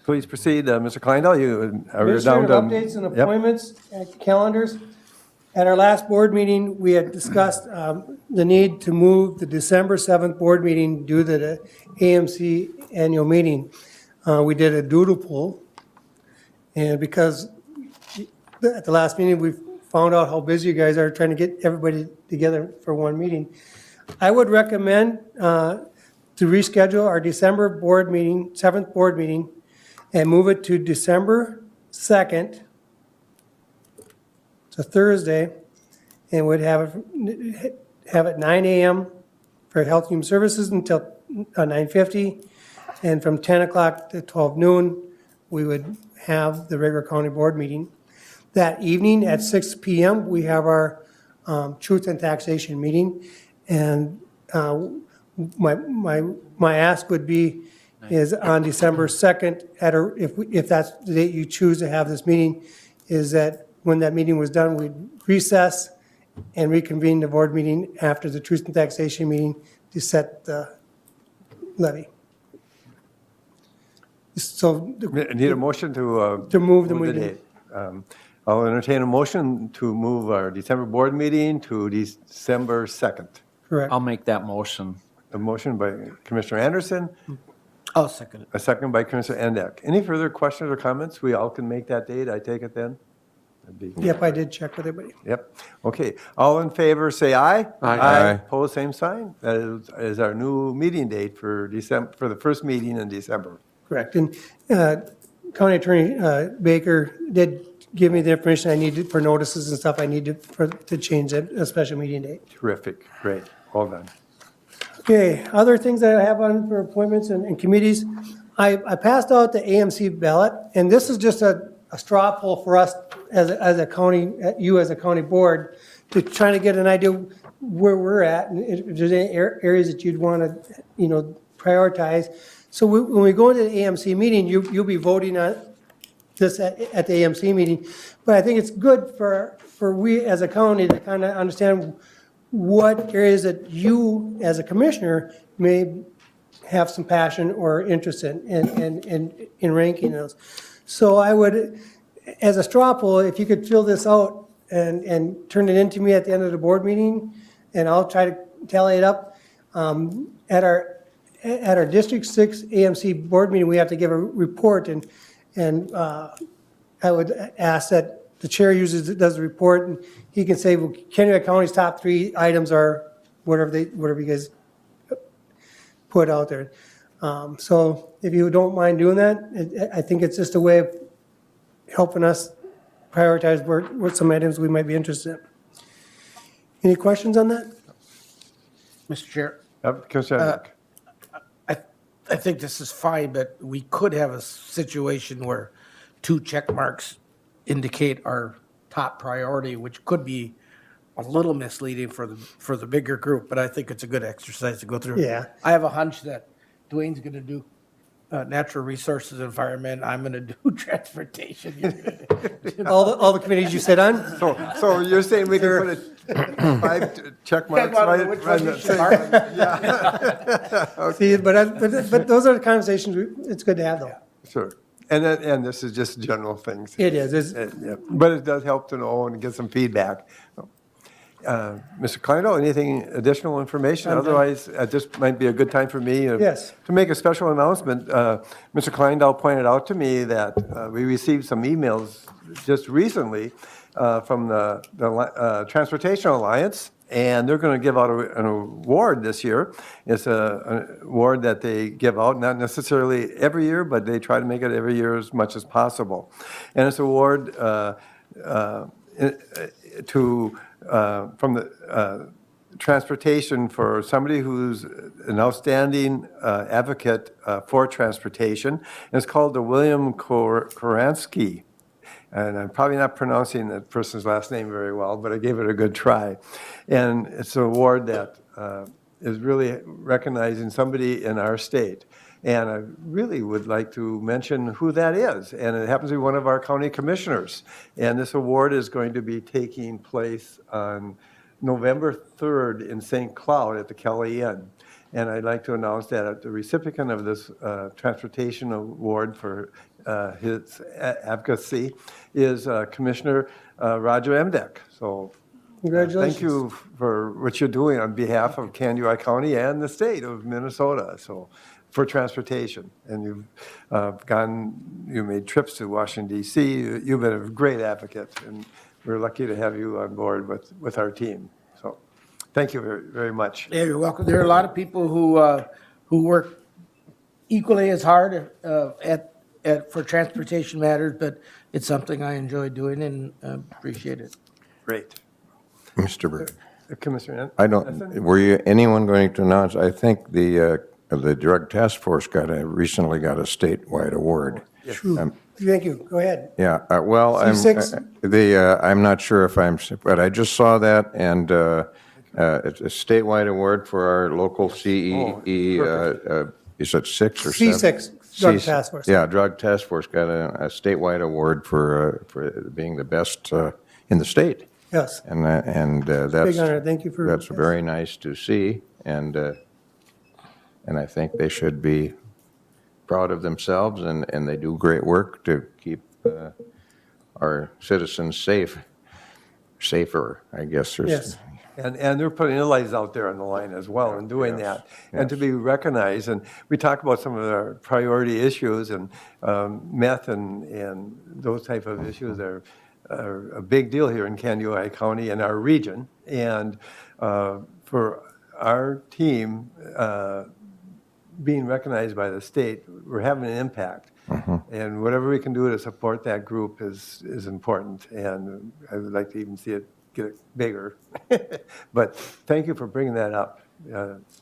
Please proceed, Mr. Kleindall. You're down
Administrative
to.
updates and
Yep.
appointments, and calendars. At our last board meeting, we had discussed the need to move the December 7th board meeting due to the AMC annual meeting. We did a doodle poll, and because at the last meeting, we found out how busy you guys are trying to get everybody together for one meeting. I would recommend to reschedule our December board meeting, 7th board meeting, and move it to December 2nd. It's a Thursday, and would have it 9 a.m. for Health and Human Services until 9:50, and from 10 o'clock to 12 noon, we would have the regular county board meeting. That evening at 6 p.m., we have our Truth and Taxation meeting, and my ask would be is on December 2nd, if that's the date you choose to have this meeting, is that when that meeting was done, we'd recess and reconvene the board meeting after the Truth and Taxation meeting to set the levy. So,
Need a motion to.
To move the
the
meeting.
date. I'll entertain a motion to move our December board meeting to December 2nd.
correct.
I'll make that motion.
A motion by Commissioner Anderson,
I'll second it.
a second by Commissioner Endek. Any further questions or comments? We all can make that date, I take it then? That'd be-
Yep, I did check with everybody.
Yep. Okay. All in favor, say aye.
Aye.
Opposed, same sign. That is our new meeting date for December, for the first meeting in December.
Correct. And County Attorney Baker did give me the information I needed for notices and stuff I needed to change a special meeting date.
Terrific. Great. Well done.
Okay, other things that I have on for appointments and committees. I passed out the AMC ballot, and this is just a straw poll for us as a county, you as a county board, to try to get an idea. where we're at, and if there's any areas that you'd want to, prioritize. So when we go into the AMC meeting, you'll be voting on this at the AMC meeting. But I think it's good for we as a county to kind of understand what areas that you, as a commissioner, may have some passion or interest in ranking those. So I would, as a straw poll, if you could fill this out and turn it into me at the end of the board meeting, and I'll try to tally it up. At our District 6 AMC board meeting, we have to give a report, and I would ask that the chair does the report, and he can say, well, Kennewick County's top 3 items are whatever you guys put out there. So if you don't mind doing that, I think it's just a way of helping us prioritize what some items we might be interested in. Any questions on that?
Mr. Chair,
Commissioner Henrik.
I think this is fine, but we could have a situation where 2 check marks indicate our top priority, which could be a little misleading for the bigger group, but I think it's a good exercise to go through.
Yeah.
I have a hunch that Dwayne's going to do natural resources, environment. I'm going to do transportation.
All the committees you sit on?
So you're saying we can put 5 check marks right?
Which
right
one
in
you
the
should
thing?
See, but those are the conversations it's good to have, though.
Sure. And this is just general things.
It is.
Yeah. But it does help to know and get some feedback. Mr. Kleindl, anything additional information? Otherwise, this might be a good time for me
Yes.
to make a special announcement. Mr. Kleindl pointed out to me that we received some emails just recently from the Transportation Alliance, and they're going to give out an award this year. It's an award that they give out, not necessarily every year, but they try to make it every year as much as possible. And it's an award from the transportation for somebody who's an outstanding advocate for transportation. And it's called the William Koransky. And I'm probably not pronouncing that person's last name very well, but I gave it a good try. And it's an award that is really recognizing somebody in our state. And I really would like to mention who that is. And it happens to be one of our county commissioners. And this award is going to be taking place on November 3rd in St. Cloud at the Kelly Inn. And I'd like to announce that the recipient of this transportation award for his advocacy is Commissioner Roger Emdek. So
Congratulations.
thank you for what you're doing on behalf of Kennewick County and the state of Minnesota. So for transportation, and you made trips to Washington D.C. You've been a great advocate, and we're lucky to have you on board with our team. So, thank you very, very much.
Yeah, you're welcome. There are a lot of people who work equally as hard for transportation matters, but it's something I enjoy doing and appreciate it.
Great.
Mr. Berg,
Commissioner.
were you, anyone going to announce, I think the Drug Task Force recently got a statewide award.
Thank you. Go ahead.
Yeah, well, I'm not sure if but I just saw that, and it's a statewide award for our local CEE, is it 6 or 7?
C6, Drug Task Force.
Yeah, Drug Task Force got a statewide award for being the best in the state.
Yes.
And that's.
Big honor. Thank you for.
That's very nice to see, and I think they should be proud of themselves, and they do great work to keep our citizens safer, I guess.
Yes.
And they're putting their lives out there on the line as well and doing that. And to be recognized, and we talk about some of our priority issues, and meth and those type of issues are a big deal here in Kennewick County and our region. And for our team being recognized by the state, we're having an impact. And whatever we can do to support that group is important. And I would like to even see it get bigger. But thank you for bringing that up.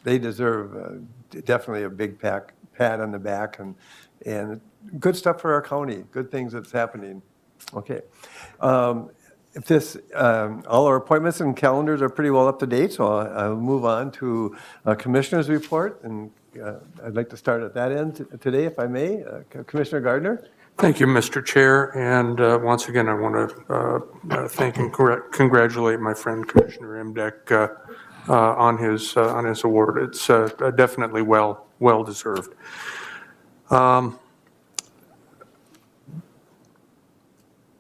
They deserve definitely a big pat on the back, and good stuff for our county, good things that's happening. Okay. If this, all our appointments and calendars are pretty well up to date, so I'll move on to Commissioner's report, and I'd like to start at that end today, if I may. Commissioner Gardner?
Thank you, Mr. Chair, and once again, I want to thank and congratulate my friend Commissioner Imdek on his award. It's definitely well deserved.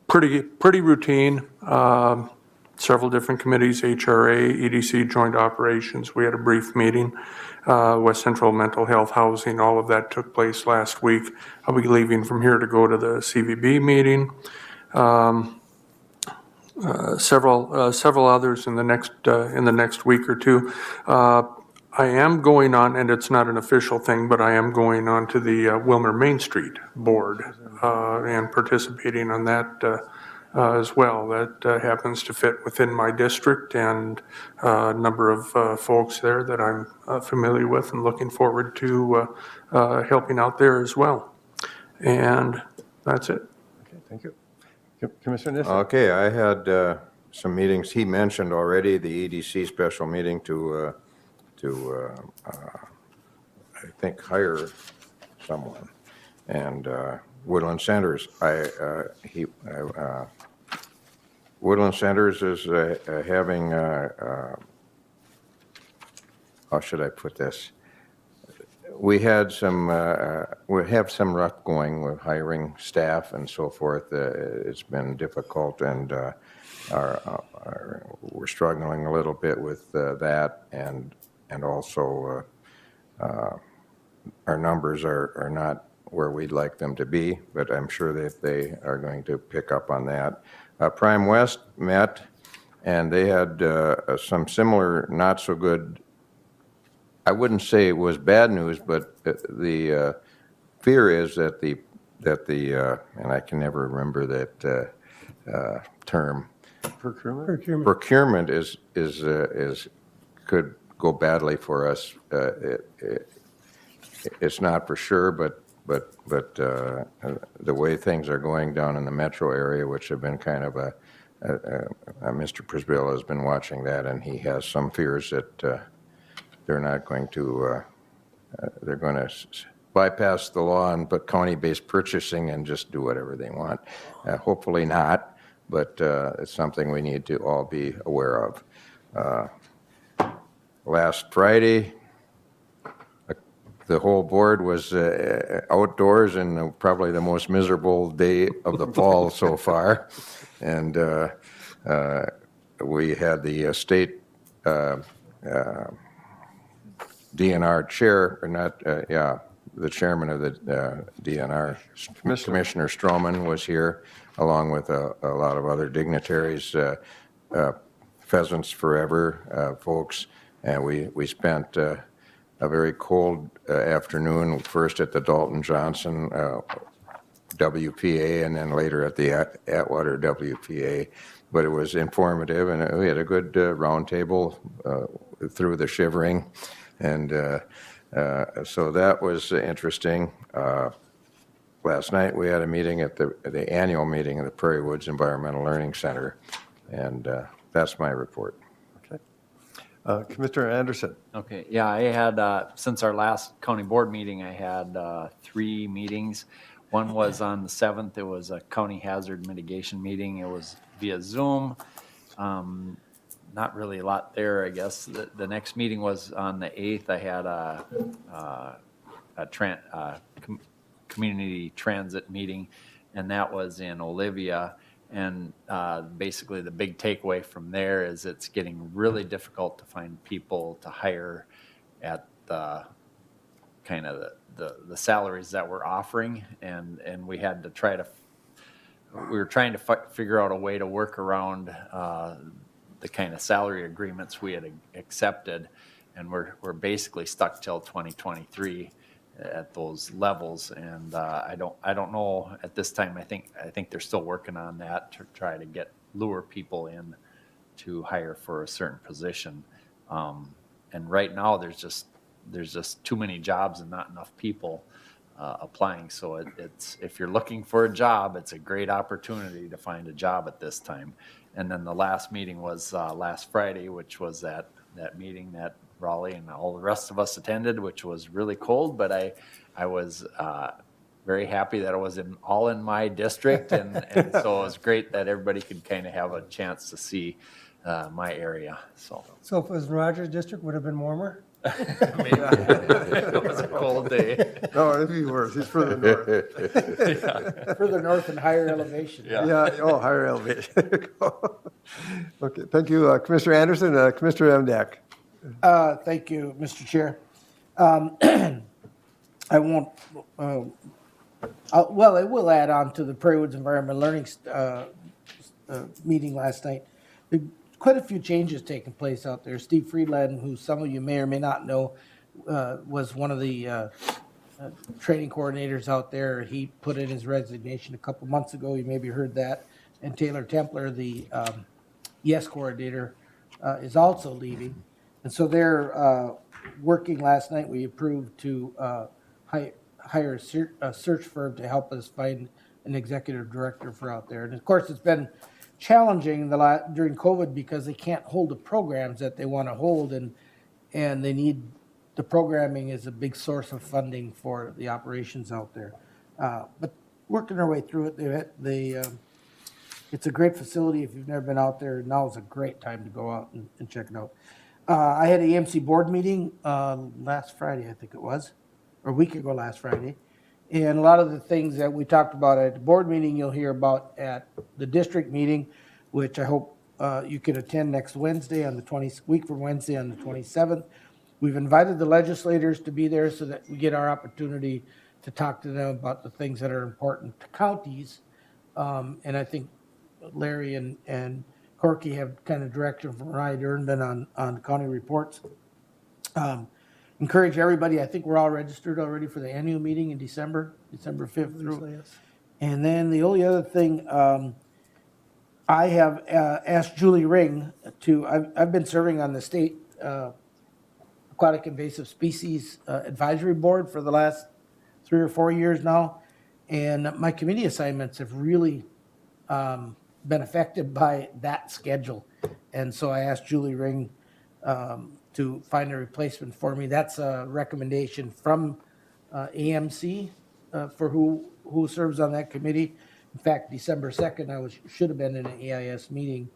Pretty routine. Several different committees, HRA, EDC, Joint Operations. We had a brief meeting. West Central Mental Health Housing, all of that took place last week. I'll be leaving from here to go to the CVB meeting. Several others in the next week or two. I am going on, and it's not an official thing, but I am going on to the Wilmer Main Street Board and participating on that as well. That happens to fit within my district, and a number of folks there that I'm familiar with and looking forward to helping out there as well. And that's it.
Okay, thank you. Commissioner Nissen?
Okay, I had some meetings. He mentioned already the EDC special meeting to I think, hire someone. And Woodland Centers, Woodland Centers is having, how should I put this? We have some rough going with hiring staff and so forth. It's been difficult, and we're struggling a little bit with that, and also our numbers are not where we'd like them to be, but I'm sure that they are going to pick up on that. Prime West met, and they had some similar not so good, I wouldn't say it was bad news, but the fear is that the and I can never remember that term. Procurement is could go badly for us. It's not for sure, but the way things are going down in the metro area, which have been kind of Mr. Prisbill has been watching that, and he has some fears that they're not going to, they're going to bypass the law and put county-based purchasing and just do whatever they want. Hopefully not, but it's something we need to all be aware of. Last Friday, the whole board was outdoors, and probably the most miserable day of the fall so far. And we had the state DNR chair, or not, the chairman of the DNR, Commissioner Stroman, was here, along with a lot of other dignitaries, Pheasants Forever folks, and we spent a very cold afternoon, first at the Dalton Johnson WPA, and then later at the Atwater WPA. But it was informative, and we had a good round table through the shivering. And so that was interesting. Last night we had a meeting at the annual meeting of the Prairie Woods Environmental Learning Center, and that's my report.
Okay. Commissioner Anderson?
Okay, yeah, I had, since our last county board meeting, I had 3 meetings. One was on the 7th. It was a county hazard mitigation meeting. It was via Zoom. Not really a lot there, I guess. The next meeting was on the 8th. I had a community transit meeting, and that was in Olivia. And basically the big takeaway from there is it's getting really difficult to find people to hire at the kind of the salaries that we're offering. And we had to we were trying to figure out a way to work around the kind of salary agreements we had accepted, and we're basically stuck till 2023 at those levels. And I don't know at this time. I think they're still working on that to try to lure people in to hire for a certain position. And right now there's just too many jobs and not enough people. applying. So it's, if you're looking for a job, it's a great opportunity to find a job at this time. And then the last meeting was last Friday, which was that meeting that Raleigh and all the rest of us attended, which was really cold, but I was very happy that it was all in my district, and so it was great that everybody could kind of have a chance to see my area, so.
So if it was in Rogers District, would it have been warmer?
Maybe. It was a cold day.
No, it'd be worse. It's further north.
Further north and higher elevation.
Yeah, oh, higher elevation. Okay, thank you, Commissioner Anderson. Commissioner Emdak.
Thank you, Mr. Chair. I won't, well, I will add on to the Prairie Woods Environmental Learning meeting last night. Quite a few changes taking place out there. Steve Friedland, who some of you may or may not know, was one of the training coordinators out there. He put in his resignation a couple months ago. You maybe heard that. And Taylor Templer, the YES coordinator, is also leaving. And so they're working last night. We approved to hire a search firm to help us find an executive director for out there. And of course, it's been challenging during COVID because they can't hold the programs that they want to hold, and they need, the programming is a big source of funding for the operations out there. But working our way through it, it's a great facility. If you've never been out there, now is a great time to go out and check it out. I had an EMC board meeting last Friday, I think it was, or a week ago last Friday. And a lot of the things that we talked about at the board meeting, you'll hear about at the district meeting, which I hope you can attend next Wednesday on the week from Wednesday on the 27th. We've invited the legislators to be there so that we get our opportunity to talk to them about the things that are important to counties. And I think Larry and Corky have kind of direction from Ryan Ernman on county reports. Encourage everybody, I think we're all registered already for the annual meeting in December 5th through. And then the only other thing, I have asked Julie Ring to, I've been serving on the state Aquatic Invasive Species Advisory Board for the last 3 or 4 years now. And my committee assignments have really been affected by that schedule. And so I asked Julie Ring to find a replacement for me. That's a recommendation from AMC for who serves on that committee. In fact, December 2nd, I should have been in an AIS meeting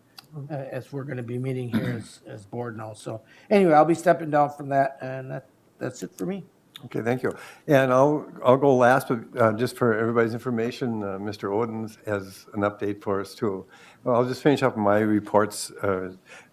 as we're going to be meeting here as board now. So anyway, I'll be stepping down from that, and that's it for me.
Okay, thank you. And I'll go last, but just for everybody's information, Mr. Odens has an update for us too. Well, I'll just finish up my reports,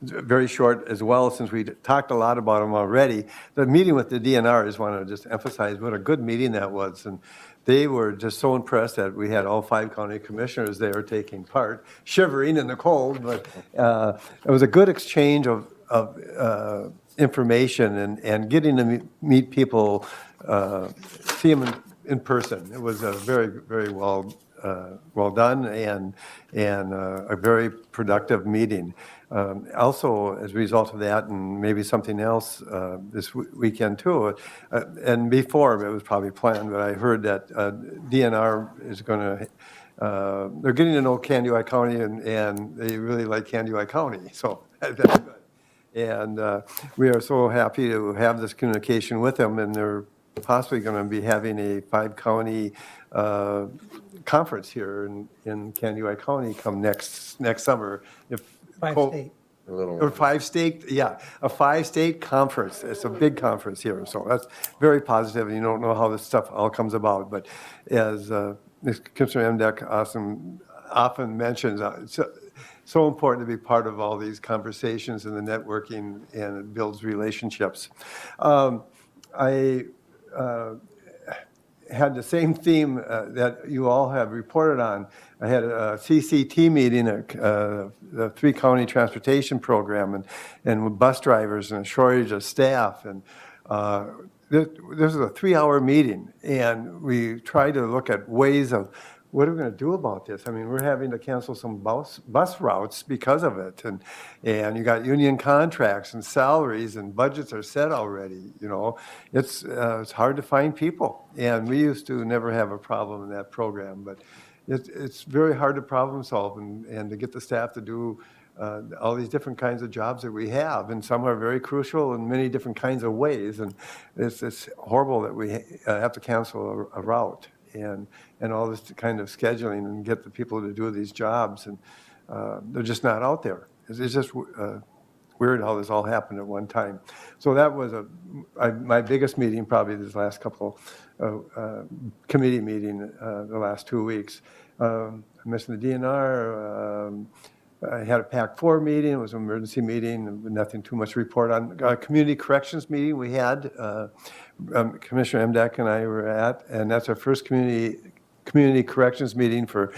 very short as well, since we talked a lot about them already. The meeting with the DNR, I just want to just emphasize what a good meeting that was. And they were just so impressed that we had all 5 county commissioners there taking part, shivering in the cold, but it was a good exchange of information and getting to meet people, see them in person. It was a very, very well done and a very productive meeting. Also, as a result of that, and maybe something else this weekend too, and before, it was probably planned, but I heard that DNR is going to, they're getting to know Candioi County and they really like Candioi County, so that's good. And we are so happy to have this communication with them, and they're possibly going to be having a 5-county conference here in Candioi County come next summer. If
5-state.
Or 5-state, yeah, a 5-state conference. It's a big conference here, so that's very positive, and you don't know how this stuff all comes about. But as Commissioner Emdak often mentions, it's so important to be part of all these conversations and the networking, and it builds relationships. I had the same theme that you all have reported on. I had a CCT meeting, the 3-county transportation program, and with bus drivers and a shortage of staff. And this was a 3-hour meeting, and we tried to look at ways of what are we going to do about this? I mean, we're having to cancel some bus routes because of it. And you got union contracts and salaries and budgets are set already, you know. It's hard to find people. And we used to never have a problem in that program, but it's very hard to problem solve and to get the staff to do all these different kinds of jobs that we have, and some are very crucial in many different kinds of ways. And it's horrible that we have to cancel a route and all this kind of scheduling and get the people to do these jobs, and they're just not out there. It's just weird how this all happened at one time. So that was my biggest meeting probably this last couple committee meeting the last 2 weeks. I mentioned the DNR. I had a PAC-4 meeting. It was an emergency meeting, nothing too much to report on. A community corrections meeting we had, Commissioner Emdek and I were at, and that's our first community corrections meeting for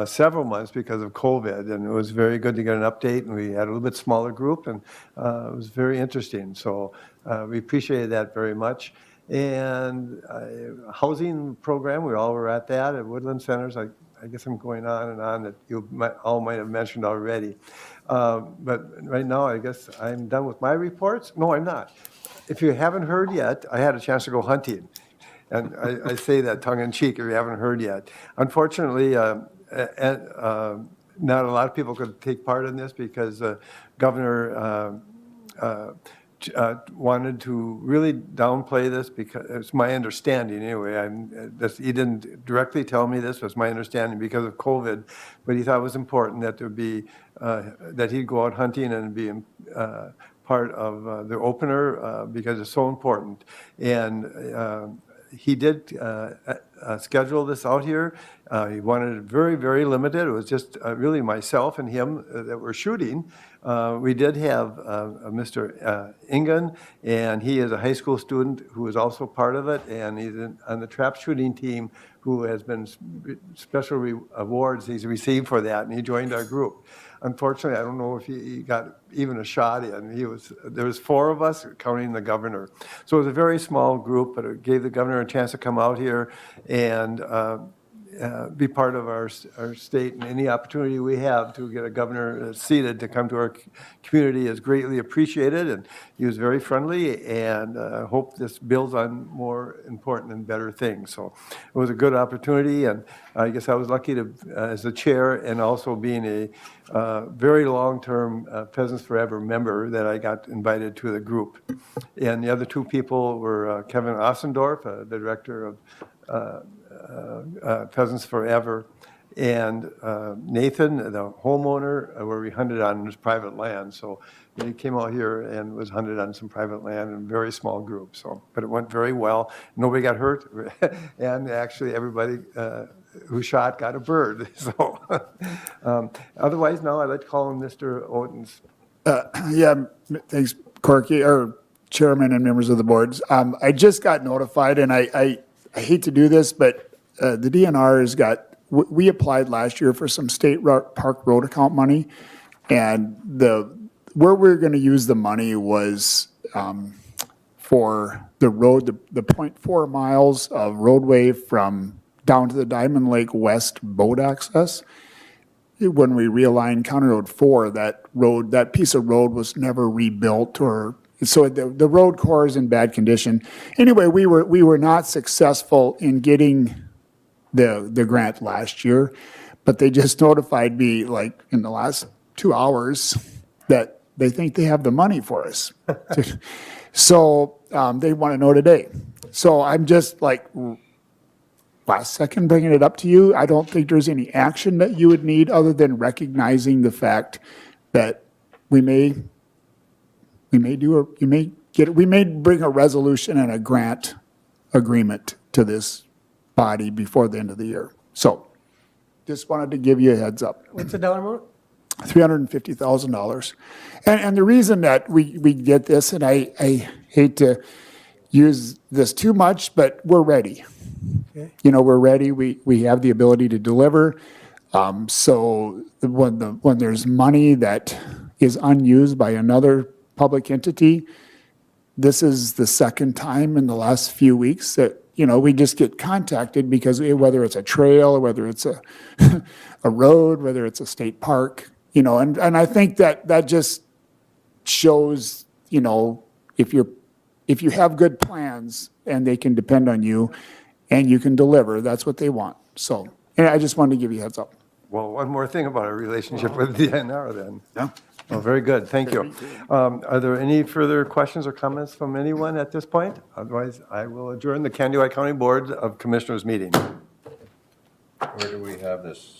several months because of COVID, and it was very good to get an update, and we had a little bit smaller group, and it was very interesting. So we appreciated that very much. And housing program, we all were at that at Woodland Centers. I guess I'm going on and on that you all might have mentioned already. But right now, I guess I'm done with my reports. No, I'm not. If you haven't heard yet, I had a chance to go hunting. And I say that tongue in cheek if you haven't heard yet. Unfortunately, not a lot of people could take part in this because Governor wanted to really downplay this, because it's my understanding anyway. He didn't directly tell me this, but it's my understanding because of COVID. But he thought it was important that there be that he'd go out hunting and be part of the opener because it's so important. And he did schedule this out here. He wanted it very, very limited. It was just really myself and him that were shooting. We did have Mr. Ingen, and he is a high school student who is also part of it, and he's on the trap shooting team who has been special awards he's received for that, and he joined our group. Unfortunately, I don't know if he got even a shot in. There was 4 of us, counting the governor. So it was a very small group, but it gave the governor a chance to come out here and be part of our state, and any opportunity we have to get a governor seated to come to our community is greatly appreciated, and he was very friendly, and hope this builds on more important and better things. So it was a good opportunity, and I guess I was lucky to, as the chair, and also being a very long-term Pheasants Forever member, that I got invited to the group. And the other 2 people were Kevin Ossendorf, the director of Pheasants Forever, and Nathan, the homeowner, where we hunted on his private land. So he came out here and was hunted on some private land in a very small group. So, but it went very well. Nobody got hurt, and actually everybody who shot got a bird. So, otherwise, now I'd like to call on Mr. Otens.
Yeah, thanks, Corky, or Chairman and members of the boards. I just got notified, and I hate to do this, but the DNR has got, we applied last year for some state park road account money, and where we're going to use the money was for the road, the 0.4 miles of roadway from down to the Diamond Lake West boat access. When we realigned County Road 4, that piece of road was never rebuilt, or so the road core is in bad condition. Anyway, we were not successful in getting the grant last year, but they just notified me like in the last 2 hours that they think they have the money for us. So they want to know today. So I'm just like last second bringing it up to you. I don't think there's any action that you would need other than recognizing the fact that we may bring a resolution and a grant agreement to this body before the end of the year. So just wanted to give you a heads up.
What's the dollar amount?
$350,000. And the reason that we get this, and I hate to use this too much, but we're ready.
Okay.
You know, we're ready. We have the ability to deliver. So when there's money that is unused by another public entity, this is the second time in the last few weeks that you know, we just get contacted because whether it's a trail, or whether it's a, a road, whether it's a state park, you know, and I think that just shows, you know, if you have good plans and they can depend on you and you can deliver, that's what they want. So, and I just wanted to give you a heads up.
Well, one more thing about our relationship with DNR then.
Yeah.
Well, very good, thank you. Are there any further questions or comments from anyone at this point? Otherwise, I will adjourn the Candy County Board of Commissioners meeting.
Where do we have this?